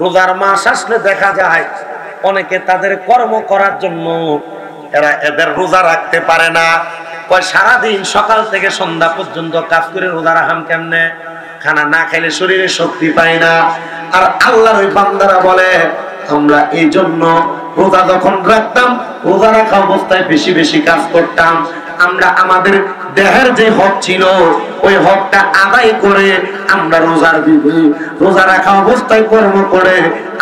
রোজার মাস আসলে দেখা যায় অনেকে তাদের কর্ম করার জন্য এদের রোজা রাখতে পারে না। সারাদিন সকাল থেকে সন্ধ্যা পর্যন্ত কাজ করে রোজা রাখাম কেমনে? খানা না খাইলে শরীরে শক্তি পায় না। আর আল্লাহর ওই বান্দারা বলে আমরা এই জন্য রোজা যখন রাখতাম, রোজা রাখা অবস্থায় বেশি বেশি কাজ করতাম। আমরা আমাদের দেহের যে হক ছিল ওই হকটা আদায় করে আমরা রোজার দিবি, রোজা রাখা অবস্থায় কর্ম করে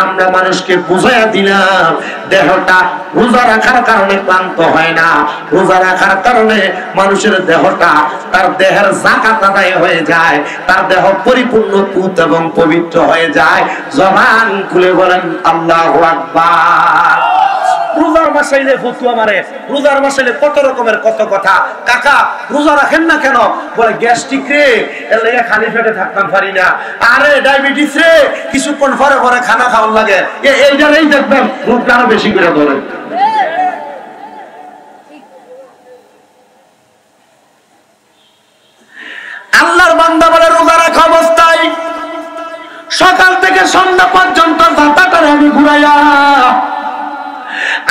আমরা মানুষকে বুঝাইয়া দিলাম দেহটা রোজা রাখার কারণে ক্লান্ত হয় না, রোজা রাখার কারণে মানুষের দেহটা তার দেহের যাকাত আদায় হয়ে যায়, তার দেহ পরিপূর্ণ পুত এবং পবিত্র হয়ে যায়। জবান খুলে বলেন আল্লাহু আকবার। রোজার মাসাইলে ফতুয়া মারে, রোজার মাসাইলে কত রকমের কত কথা। কাকা রোজা রাখেন না কেন? বলে গ্যাস্ট্রিক রে, এর লাগে খালি পেটে থাকতাম পারি না। আরে ডায়াবেটিস রে, কিছুক্ষণ পরে পরে খানা খাওয়ার লাগে। এইটারেই দেখবেন রোগটা আরো বেশি করে ধরে। আল্লাহর বান্দা বলে রোজা রাখা অবস্থায় সকাল থেকে সন্ধ্যা পর্যন্ত যাত্রাটারে আমি ঘুরাইয়া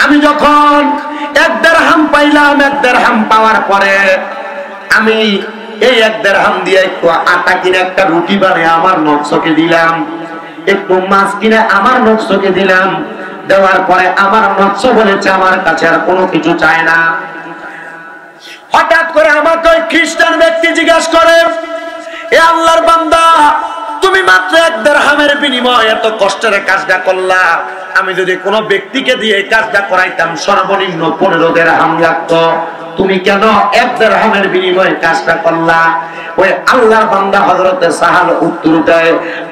আমি যখন 1 দিরহাম পাইলাম, 1 দিরহাম পাওয়ার পরে আমি এই 1 দিরহাম দিয়ে একটু আটা কিনে একটা রুটি বানিয়ে আমার নকশকে দিলাম, একটু মাছ কিনে আমার নকশকে দিলাম। দেওয়ার পরে আমার নকশ বলেছে আমার কাছে আর কোনো কিছু চায় না। হঠাৎ করে আমাকে ওই খ্রিস্টান ব্যক্তি জিজ্ঞাসা করে, এ আল্লাহর বান্দা তুমি মাত্র 1 দিরহামের বিনিময়ে এত কষ্টের কাজটা করলা, আমি যদি কোনো ব্যক্তিকে দিয়ে এই কাজটা করাইতাম সর্বনিম্ন 15 দিরহাম লাগতো, তুমি কেন 1 দিরহামের বিনিময়ে কাজটা করলা? ওই আল্লাহর বান্দা হযরতে সাহাল উত্তর দেয়,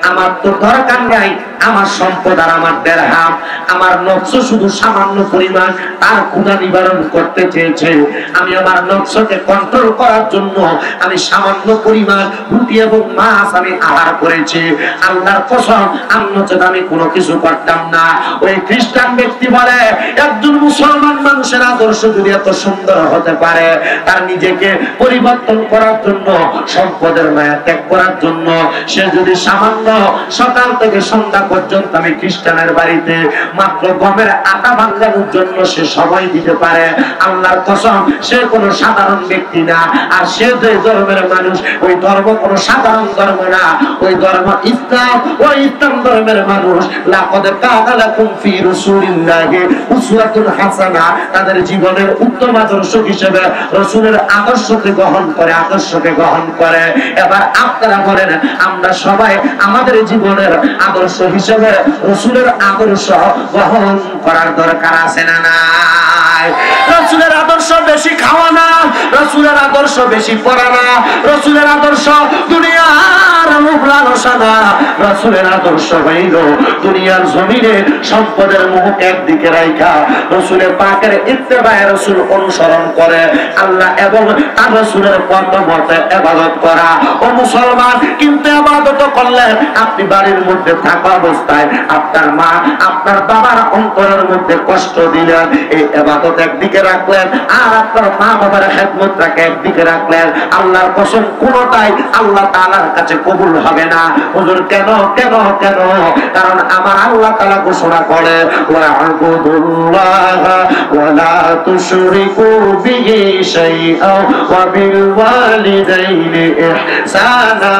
আমার তো দরকার নাই আমার সম্পদ আর আমার দিরহাম, আমার নফস শুধু সামান্য পরিমাণ তার ক্ষুধা নিবারণ করতে চেয়েছে। আমি আমার নফসকে কন্ট্রোল করার জন্য আমি সামান্য পরিমাণ রুটি এবং মাছ আমি আহার করেছি। আল্লাহর কসম অন্যথায় আমি কোনো কিছু করতাম না। ওই খ্রিস্টান ব্যক্তি বলে, একজন মুসলমান মানুষের আদর্শ যদি এত সুন্দর হতে পারে, তার নিজেকে পরিবর্তন করার জন্য, সম্পদের মায়া ত্যাগ করার জন্য সে যদি সামান্য সকাল থেকে সন্ধ্যা পর্যন্ত আমি খ্রিস্টানের বাড়িতে মাত্র গমের আটা ভাঙানোর জন্য সে সময় দিতে পারে, আল্লাহর কসম সে কোনো সাধারণ ব্যক্তি না। আর সে যে ধর্মের মানুষ, ওই ধর্ম কোনো সাধারণ ধর্ম না, ওই ধর্ম ইসলাম, ওই ইসলাম ধর্মের মানুষ। লাকাদ কানা লাকুম ফি রাসূলিল্লাহি উসওয়াতুন হাসানাহ, তাদের জীবনের উত্তম আদর্শ হিসেবে রাসূলের আদর্শকে গ্রহণ করে, আদর্শকে গ্রহণ করে। এবার আপনারা বলেন, আমরা সবাই আমাদের জীবনের আদর্শ হিসেবে রাসূলের আদর্শ গ্রহণ করার দরকার আছে না নাই? রাসূলের আদর্শ বেশি খাওয়া না, রাসূলের আদর্শ বেশি পড়া না, রাসূলের আদর্শ দুনিয়ার মুখ লালসা না, রাসূলের আদর্শ হইল দুনিয়ার জমিনে সম্পদের মুখ একদিকে রাখা রাসূলের পাকের ইত্তেবায়ে রাসূল অনুসরণ করে আল্লাহ এবং তার রাসূলের পথ মতে ইবাদত করা। ও মুসলমান, কিন্তু ইবাদত করলে আপনি বাড়ির মধ্যে থাকা অবস্থায় আপনার মা আপনার বাবার অন্তরের মধ্যে কষ্ট দিলেন, এই ইবাদত একদিকে রাখলেন আর আপনার মা বাবার খেদমতটাকে একদিকে রাখলেন, আল্লাহর কসম কোনটাই আল্লাহ তাআলার কাছে কবুল হবে না। হুজুর কেন কেন কেন? কারণ আমার আল্লাহ তাআলা ঘোষণা করে, ওয়া'বুদুল্লাহ ওয়া লা তুশরিকু বিহি শাইআ ওয়া বিল ওয়ালিদাইনি ইহসানা।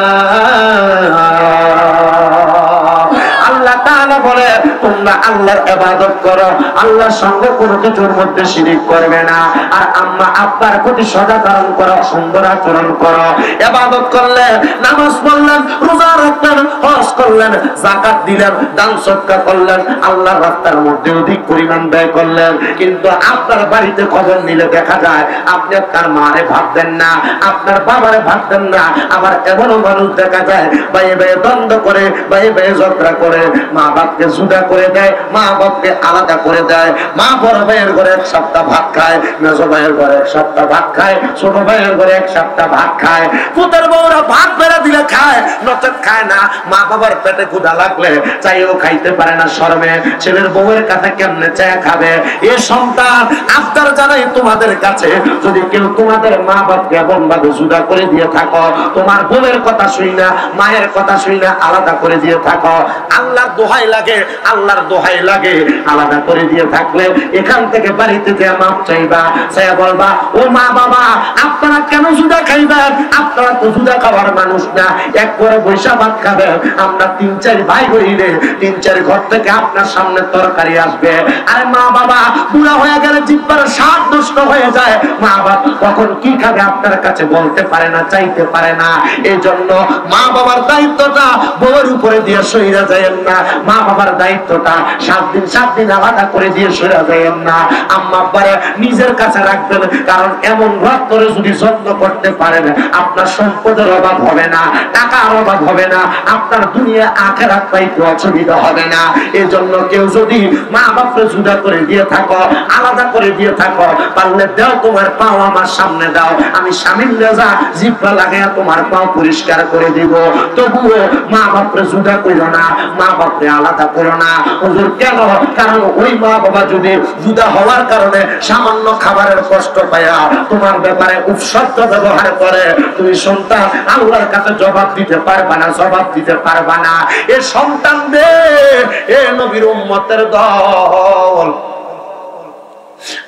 আল্লাহ তাআলা বলে তোমরা আল্লাহর ইবাদত করো, আল্লাহর সঙ্গে কোনো কিছুর মধ্যে শিরিক করবে না, আর আম্মা আব্বার প্রতি সদাচরণ করো, সুন্দর আচরণ করো। ইবাদত করলেন, নামাজ পড়লেন, রোজা রাখলেন, হজ করলেন, যাকাত দিলেন, দান সদকা করলেন, আল্লাহর রাস্তার মধ্যে অধিক পরিমাণ ব্যয় করলেন, কিন্তু আপনার বাড়িতে খবর নিলে দেখা যায় আপনি আপনার মারে ভাববেন না, আপনার বাবারে ভাববেন না। আবার এমনও মানুষ দেখা যায় ভাইয়ে ভাইয়ে দ্বন্দ্ব করে, ভাইয়ে ভাইয়ে ঝগড়া করে, মা বাপকে জুদা করে দেয়, মা বাপকে আলাদা করে দেয়। মা বড় ভাইয়ের ঘরে এক সপ্তাহ ভাত খায়, মেজো ভাইয়ের ঘরে এক সপ্তাহ ভাত খায়, ছোট ভাইয়ের ঘরে এক সপ্তাহ ভাত খায়। পুতের বউরা ভাত বেড়া দিলে খায়, নচেত খায় না। মা বাবার পেটে ক্ষুধা লাগলে চাইও খাইতে পারে না শরমে। ছেলের বউয়ের কাছে কেমনে চায় খাবে? এ সন্তান আবদার জানাই তোমাদের কাছে, যদি কেউ তোমাদের মা বাপকে এমন ভাবে জুদা করে দিয়ে থাকো, তোমার বউয়ের কথা শুই না, মায়ের কথা শুই না, আলাদা করে দিয়ে থাকো, আল্লাহর দোহাই লাগে, আল্লাহর দোহাই লাগে, আলাদা করে দিয়ে থাকলে এখান থেকে বাড়িতে যে মাপ চাইবা, সে বলবা ও মা বাবা আপনারা কেন জুদা খাইবেন? আপনারা তো জুদা খাওয়ার মানুষ না, এক করে বৈশা ভাত খাবেন। আমরা 3-4 ভাই হইলে 3-4 ঘর থেকে আপনার সামনে তরকারি আসবে। আরে মা বাবা বুড়া হয়ে গেলে জিহ্বার স্বাদ নষ্ট হয়ে যায়, মা বাবা তখন কি খাবে আপনার কাছে বলতে পারে না, চাইতে পারে না। এই জন্য মা বাবার দায়িত্বটা বউয়ের উপরে দিয়ে সইরা যায়েন না। মা বাবার দায়িত্বটা 7 দিন আলাদা করে দিয়ে সইরা যায়েন না। আম্মা আব্বারে নিজের কাছে রাখবেন, কারণ এমন ভাব করে যদি যত্ন করতে পারেন আপনার সম্পদের অভাব হবে না, টাকার অভাব হবে না, আপনার দুনিয়া আখিরাত পাইতে অসুবিধা হবে না। এই জন্য কেউ যদি মা বাপকে জুদা করে দিয়ে থাকো, আলাদা করে দিয়ে থাকো, পারলে দাও তোমার পাও আমার সামনে দাও, আমি স্বামীর লেজা জিহ্বা লাগাইয়া তোমার পাও পরিষ্কার করে দিব। তবুও মা বাপকে জুদা করো না, মা বাপকে আলাদা করো না। হুজুর কেন? কারণ ওই মা বাবা যদি জুদা হওয়ার কারণে সামান্য খাবারের কষ্ট পায়া তোমার ব্যাপারে উপশব্দ ব্যবহার করে, তুমি সন্তান আল্লাহর কাছে জবাব দিতে পারবা না, জবাব দিতে পারবা না। এ সন্তানদের, এ নবীর উম্মতের দল,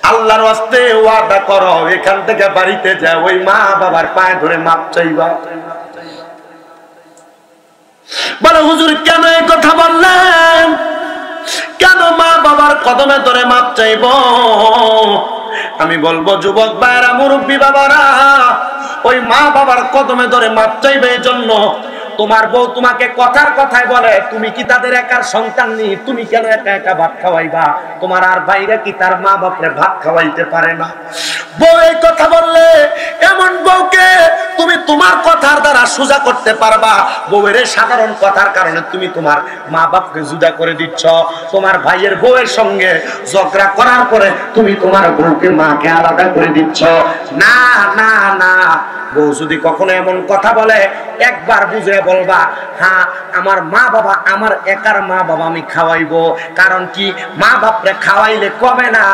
আল্লাহর ওয়াস্তে ওয়াদা করো, এখান থেকে বাড়িতে যাও, ওই মা বাবার পায়ে ধরে মাপ চাইবা। বলে হুজুর কেন এই কথা বললেন? কেন মা বাবার কদমে ধরে মাপ চাইব? আমি বলবো যুবক ভাইরা, মুরব্বী বাবারা, ওই মা বাবার কদমে ধরে মাপ চাইবে এই জন্য, তোমার বউ তোমাকে কথার কথায় বলে তুমি কি তাদের একার সন্তান নি? তুমি কেন একা একা ভাত খাওয়াইবা? তোমার আর বাইরে কি তার মা বাপরে ভাত খাওয়াইতে পারে না? বউ এই কথা বললে এমন বউকে তুমি তোমার কথার দ্বারা সোজা করতে পারবা? বউয়ের সাধারণ কথার কারণে তুমি তোমার মা বাপকে জুদা করে দিচ্ছ। তোমার ভাইয়ের বউয়ের সঙ্গে ঝগড়া করার পরে তুমি তোমার বউকে মাকে আলাদা করে দিচ্ছ। না না না, বউ যদি কখনো এমন কথা বলে একবার বুঝে বলবা, হ্যাঁ আমার মা বাবা, আমার একার মা বাবা আমি খাওয়াইবো। কারণ কি, মা বাপরে খাওয়াইলে কমে না।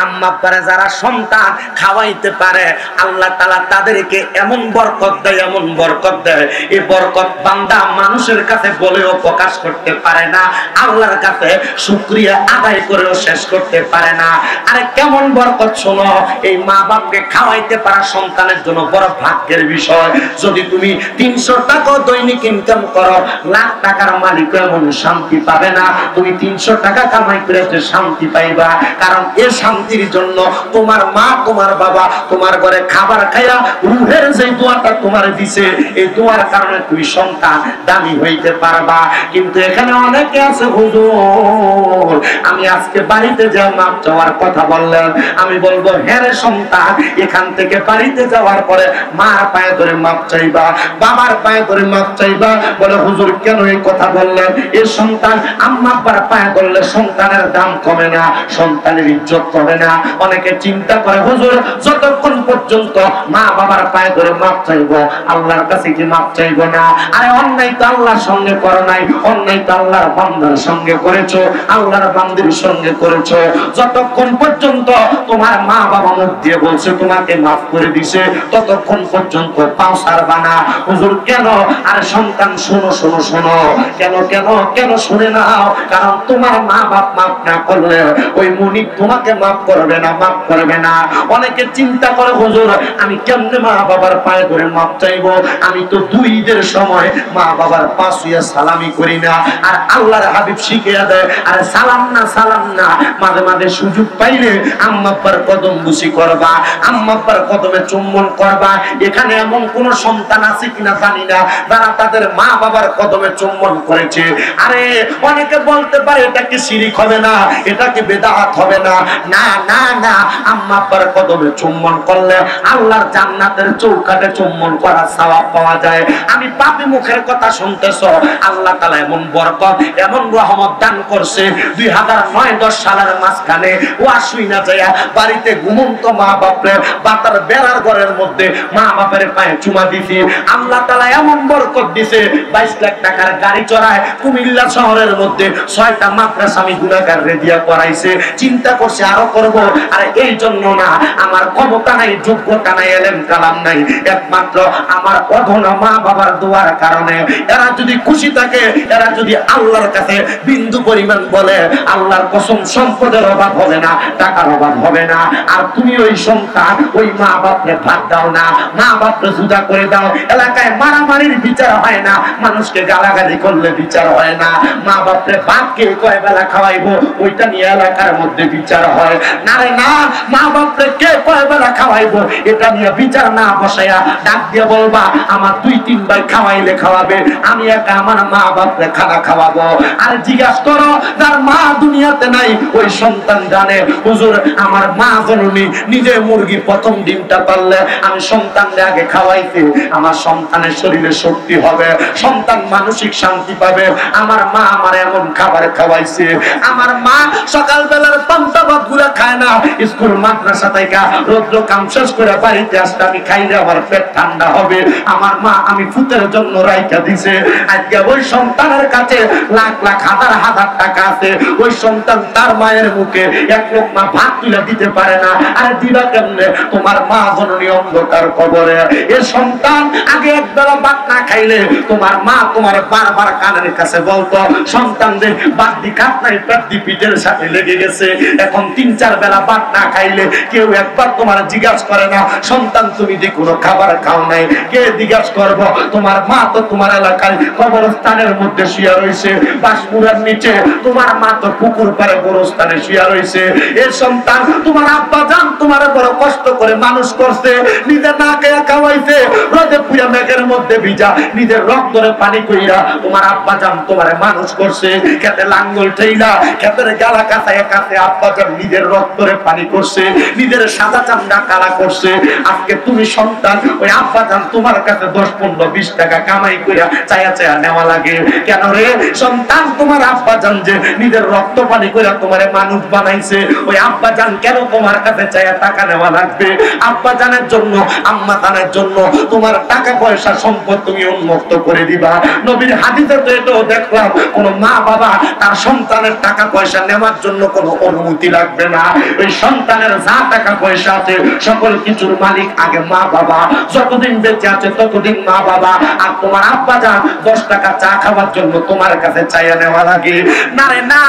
আম্মা আব্বারে যারা সন্তান খাওয়াইতে পারে আল্লাহ তাআলা তাদেরকে এমন বরকত দেয়, এমন বরকত দেয়, এই বরকত বান্দা মানুষের কাছে বলেও প্রকাশ করতে পারে না, আল্লাহর কাছে শুকরিয়া আদায় করেও শেষ করতে পারে না। আরে কেমন বরকত শোনো, এই মা বাপকে খাওয়াইতে পারা সন্তানের জন্য বড় ভাগ্যের বিষয়। যদি তুমি 300 টাকা দৈনিক ইনকাম করো, লাখ টাকার মালিক এমন শান্তি পাবে না। তুমি 300 টাকা কামাই করে যে শান্তি পাইবা, কারণ এই শান্তির জন্য তোমার মা, তোমার বাবা তোমার ঘরে খাবার খাইয়া রুহের যে দোয়াটা তোমার দিছে, এই দোয়ার কারণে তুমি সন্তান দামি হইতে পারবা। কিন্তু এখানে অনেকে আছে, হুজুর আমি আজকে বাড়িতে যে মাপ চাওয়ার কথা বললেন, আমি বলবো হ্যাঁ রে সন্তান, এখান থেকে বাড়িতে যাওয়ার পরে মার পায়ে ধরে মাপ চাইবা, বাবার পায়ে ধরে মাপ চাইবা। বলে হুজুর কেন এই কথা বললেন? এই সন্তান আম্মা আব্বার পায়ে ধরলে সন্তানের দাম কমে না, সন্তানের ইজ্জত কমে না। অনেকে চিন্তা করে হুজুর যতক্ষণ পর্যন্ত মা বাবার পায়ে ধরে মাপ চাইবো আল্লাহর কাছে কি মাপ চাইবো না? আরে অন্যায় তো আল্লাহর সঙ্গে করো নাই, অন্যায় তো আল্লাহর বান্দার সঙ্গে করেছো, আল্লাহর বান্দির সঙ্গে করেছো। যতক্ষণ পর্যন্ত তোমার মা বাবা মুখ দিয়ে বলছে তোমাকে মাফ করে দিছে, ততক্ষণ পর্যন্ত পাও ছাড়বা না। হুজুর কেন? আরে সন্তান শোনো শোনো শোনো, কেন কেন কেন শুনে নাও, কারণ তোমার মা বাপ মাফ না করলে ওই মুনিব তোমাকে মাফ করবে না, মাফ করবে না। অনেকে চিন্তা করে হুজুর আমি কেমনে মা বাবার পায়ে ধরে মাফ চাইবো? আমি তো 2 ঈদের সময় মা বাবার পা ছুঁয়ে সালামি করি না। আর আল্লাহর হাবিব শিখিয়ে দেয়, আরে সালাম না সালাম না, মাঝে মাঝে সুযোগ পাইলে আম্মা আব্বার কদম বুসি করবা, আম্মা আব্বার কদমে চুম্বন করবা। এখানে এমন কোন সন্তান আছে কিনা জানি না যারা তাদের মা বাবার কদমে চুম্বন করেছে। আরে অনেকে বলতে পারে এটা কি শিরিক হবে না, এটা কি বেদাত হবে না? না না না, আম্মা আব্বার কদমে চুম্বন করলে আল্লাহর জান্নাতের চৌকাঠে চুম্বন করার সওয়াব পাওয়া যায়। আমি পাপী মুখের কথা শুনতেছ, আল্লাহ তাআলা এমন বরকত এমন রহমত দান করছে 2009-10 সালের মাঝখানে ওয়াজ শুইনা যায়া বাড়িতে ঘুমন্ত মা বাপরে বাতার বেড়ার ঘরের মধ্যে মা বাপের পায়ে চুমা দিছি। আল্লাহ তাআলা এমন বরকত দিছে 22 লাখ টাকার গাড়ি চড়ায় কুমিল্লা শহরের মধ্যে 6টা মাদ্রাসা আমি গুনাহগার রেডিয়া করাইছে। চিন্তা করছে আরো করব। আর এই জন্য না আমার ক্ষমতা নাই, যোগ্যতা নাই, ইলম কালাম নাই, একমাত্র আমার অধনা মা বাবার দোয়ার কারণে। এরা যদি খুশি থাকে, এরা যদি আল্লাহর কাছে বিন্দু পরিমাণ বলে, আল্লাহর কসম সম্পদের অভাব হবে না, টাকার অভাব হবে না। আর তুমি ওই সন্তান ওই মা বাপরে ভাত দাও না, মা বাপরে জুদা করে দাও। এলাকায় মারামারির বিচার হয় না, মানুষকে গালাগালি করলে বিচার হয় না। মা বাপরে ভাত কে কয় বেলা খাওয়াইবো ওইটা নিয়ে এলাকার মধ্যে বিচার হয় না। রে না, মা বাপরে কে কয় বেলা খাওয়াইবো এটা নিয়ে বিচার না বসাইয়া ডাক দিয়ে বলবা আমার 2-3 ভাই খাওয়াইলে খাওয়াবে, আমি একা আমার মা বাপরে খানা খাওয়াবো। আর জিজ্ঞাসা করো যার মা দুনিয়াতে নাই ওই সন্তান জানে হুজুর আমার মা জননী নিজে মুরগি প্রথম ডিমটা পারলে আমি সন্তানকে আগে খাওয়াইছি, আমার সন্তানের শরীরে শক্তি হবে, সন্তান মানসিক শান্তি পাবে। আমার মা আমার এমন খাবার খাওয়াইছে। আমার মা সকালবেলার পান্তা ভাত গুলা খায় না, স্কুল মাদ্রাসা থেকে রোদ্র কাম শেষ করে বাড়িতে আসতে আমি খাইলে আমার পেট ঠান্ডা হবে। আমার মা আমি ফুতের জন্য রাইখা দিছে। আজকে ওই সন্তানের কাছে লাখ লাখ হাজার হাজার টাকা আছে, ওই সন্তান তার মায়ের মুখে এক লোকমা ভাত তুলে দিতে পারে না। আর দিবা কেমনে? তোমার মা জননী অন্ধকার কবরে। এ সন্তান আগে একবেলা ভাত না খাইলে তোমার মা তোমার বারবার কানের কাছে বলতো সন্তানদের ভাত দি খাত নাই, পেট দি পিঠের সাথে লেগে গেছে। এখন 3-4 বেলা ভাত না খাইলে কেউ একবার তোমার জিজ্ঞাসা করে না সন্তান তুমি যে কোনো খাবার খাও নাই? কে জিজ্ঞাসা করব? তোমার মা তো তোমার এলাকায় কবরস্থানের মধ্যে শুয়ে রয়েছে, বাঁশমুড়ার নিচে। তোমার মা তো পুকুর পাড়ে গোরস্থানে শুয়ে রয়েছে। এ সন্তান তোমার আব্বা জান তোমার বড় কষ্ট করে মানুষ করছে, নিজে না খেয়ে খাওয়াইছে, রোদে পুয়া মেঘের মধ্যে ভিজা নিজের রক্তরে পানি কইরা তোমার আব্বা জান তোমারে মানুষ করছে। খেতে লাঙ্গল ঠেইলা খেতের গালা কাঁচায় কাছে আব্বা জান নিজের রক্তরে পানি করছে, নিজের সাদা চামড়া কালা করছে। আজকে তুমি সন্তান ওই আব্বা জান তোমার কাছে 10-15-20 টাকা কামাই কইরা চায়া চায়া নেওয়া লাগে কেন রে? সন্তান তোমার আব্বা জান যে নিজের রক্ত পানি কইরা তোমারে মানুষ বানাইছে, ওই আব্বা জান কেন তোমার কাছে চায়া টাকা নেওয়া লাগবে? আব্বা জানের জন্য আম্মা জানের জন্য তোমার টাকা পয়সা সম্পদ তুমি উন্মুক্ত করে দিবা। নবীর হাদিসে তো এটাও দেখলাম কোন মা বাবা তার সন্তানের টাকা পয়সা নেওয়ার জন্য কোনো অনুমতি লাগবে না। ওই সন্তানের যা টাকা পয়সা আছে সকল কিছুর মালিক আগে মা বাবা। যতদিন বেঁচে আছে ততদিন মা বাবা। আর তোমার আব্বা জান 10 টাকা চা খাওয়ার জন্য তোমার কাছে চাইয়া নেওয়া লাগে না রে না।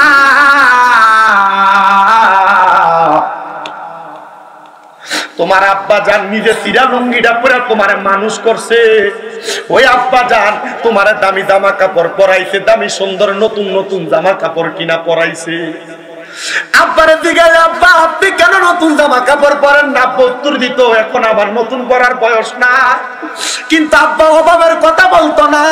তোমার আব্বা জান নিজে চিরা লুঙ্গিটা পরে তোমারে মানুষ করছে। ওই আব্বা জান তোমার দামি জামা কাপড় পরাইছে, দামি সুন্দর নতুন নতুন জামা কাপড় কিনা পরাইছে। আব্বারে জিজ্ঞাসা আব্বা আপনি কেন নতুন জামা কাপড় পরেন না? উত্তর দিত এখন আবার নতুন পরার বয়স না। কিন্তু আব্বা অভাবের কথা বলতো না।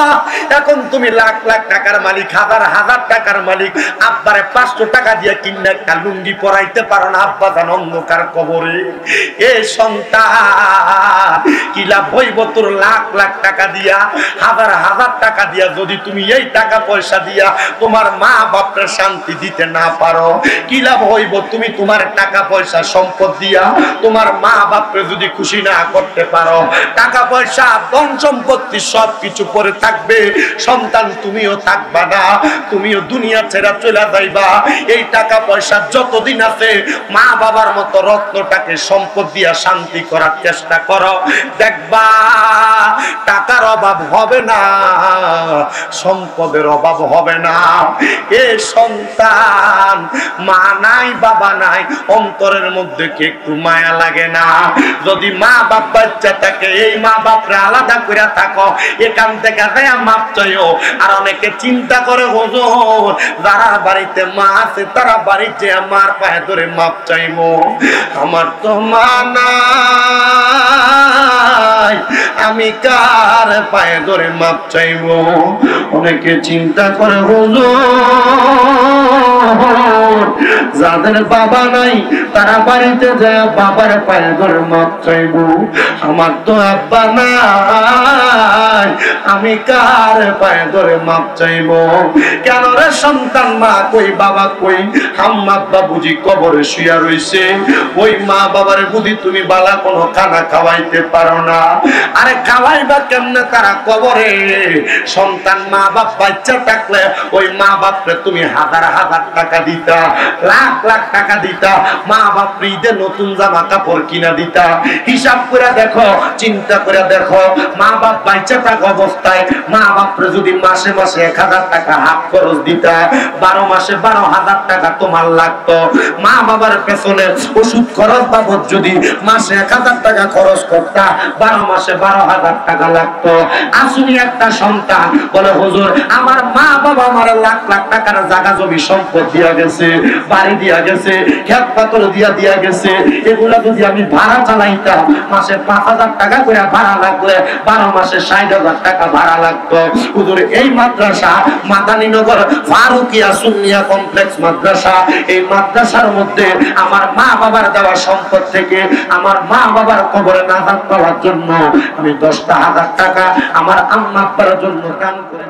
এখন তুমি লাখ লাখ টাকার মালিক, হাজার হাজার টাকার মালিক, আব্বারে 500 টাকা দিয়ে কিনে একটা লুঙ্গি পরাইতে পারো না। আব্বা জান অন্ধকার কবরে। এ সন্তান কি লাভ হইব তোর লাখ লাখ টাকা দিয়া, হাজার হাজার টাকা দিয়া যদি তুমি এই টাকা পয়সা দিয়া তোমার মা বাপের শান্তি দিতে না পারো? কি লাভ হইব তুমি তোমার টাকা পয়সা সম্পদ দিয়া তোমার মা বাপকে যদি খুশি না করতে পারো? টাকা পয়সা ধন সম্পত্তি সবকিছু পরে থাকবে, সন্তান তুমিও থাকবা না, তুমিও দুনিয়া ছেড়ে চলে যাইবা। এই টাকা পয়সা যতদিন আছে মা বাবার মতো রত্নটাকে সম্পদ দিয়া শান্তি করার চেষ্টা করো, দেখবা টাকার অভাব হবে না, সম্পদের অভাব হবে না। এ সন্তান মা নাই বাবা নাই, অন্তরের মধ্যে কি একটু মায়া লাগে না? যদি মা বাপ বাচ্চা থাকে এই মা বাপরা আলাদা করে থাকো, এখান থেকে মাপ চাইও। আর অনেকে চিন্তা করে হুজুর যারা বাড়িতে মা আছে তারা বাড়িতে মার পায়ে ধরে মাপ চাইবো। আমার তো মা নাই, নাই, আমি কার পায়ে ধরে মাপ চাইবো? অনেকে চিন্তা করে হুজুর যাদের বাবা নাই তারা বাড়িতে যায় বাবার পায়ে ধরে মাপ চাইবো, আমার তো আব্বা নাই, আমি কার পায়ে ধরে মাপ চাইবো? কেন রে সন্তান, মা কই বাবা কই? আম্মা আব্বা বুঝি কবরে শুয়া রইছে, ওই মা বাবার বুঝি তুমি বালা কোনো খানা খাওয়াইতে পারো না? আরে খাওয়াইবা কেমনে তারা কবরে? সন্তান মা বাপ বাচ্চা থাকলে ওই মা বাপরে তুমি হাজার হাজার টাকা দিতা, লাখ লাখ টাকা দিতা, মা বাপ ঈদে নতুন জামা কাপড় কিনা দিতা। হিসাব করে দেখো, চিন্তা করে দেখো, মা বাপ বাচ্চা থাকা অবস্থায় মা বাপরে যদি মাসে মাসে 1000 টাকা হাত খরচ দিতা, 12 মাসে 12,000 টাকা তোমার লাগতো। মা বাবার পেছনে ওষুধ খরচ বাবদ যদি মাসে 1000 টাকা খরচ করতা, 12 মাসে 12,000 টাকা লাগতো। আসুনি একটা সন্তান বলে হুজুর আমার মা বাবা আমার লাখ লাখ টাকার জায়গা জমি সম্পদ দিয়া গেছে, বাড়ি দিয়া গেছে, ক্ষেত পাথর দিয়া গেছে, এগুলা যদি আমি ভাড়া চালাইতাম মাসে 5,000 টাকা করে ভাড়া লাগলে 12 মাসে 60,000 টাকা ভাড়া লাগতো। হুজুর এই মাদ্রাসা মাদানীনগর ফারুকিয়া সুন্নিয়া কমপ্লেক্স মাদ্রাসা, এই মাদ্রাসার মধ্যে আমার মা বাবার দেওয়া সম্পদ থেকে আমার মা বাবার কবরে নাজাত পাওয়ার জন্য আমি 10,000 টাকা আমার আম্মা আব্বার জন্য দান করে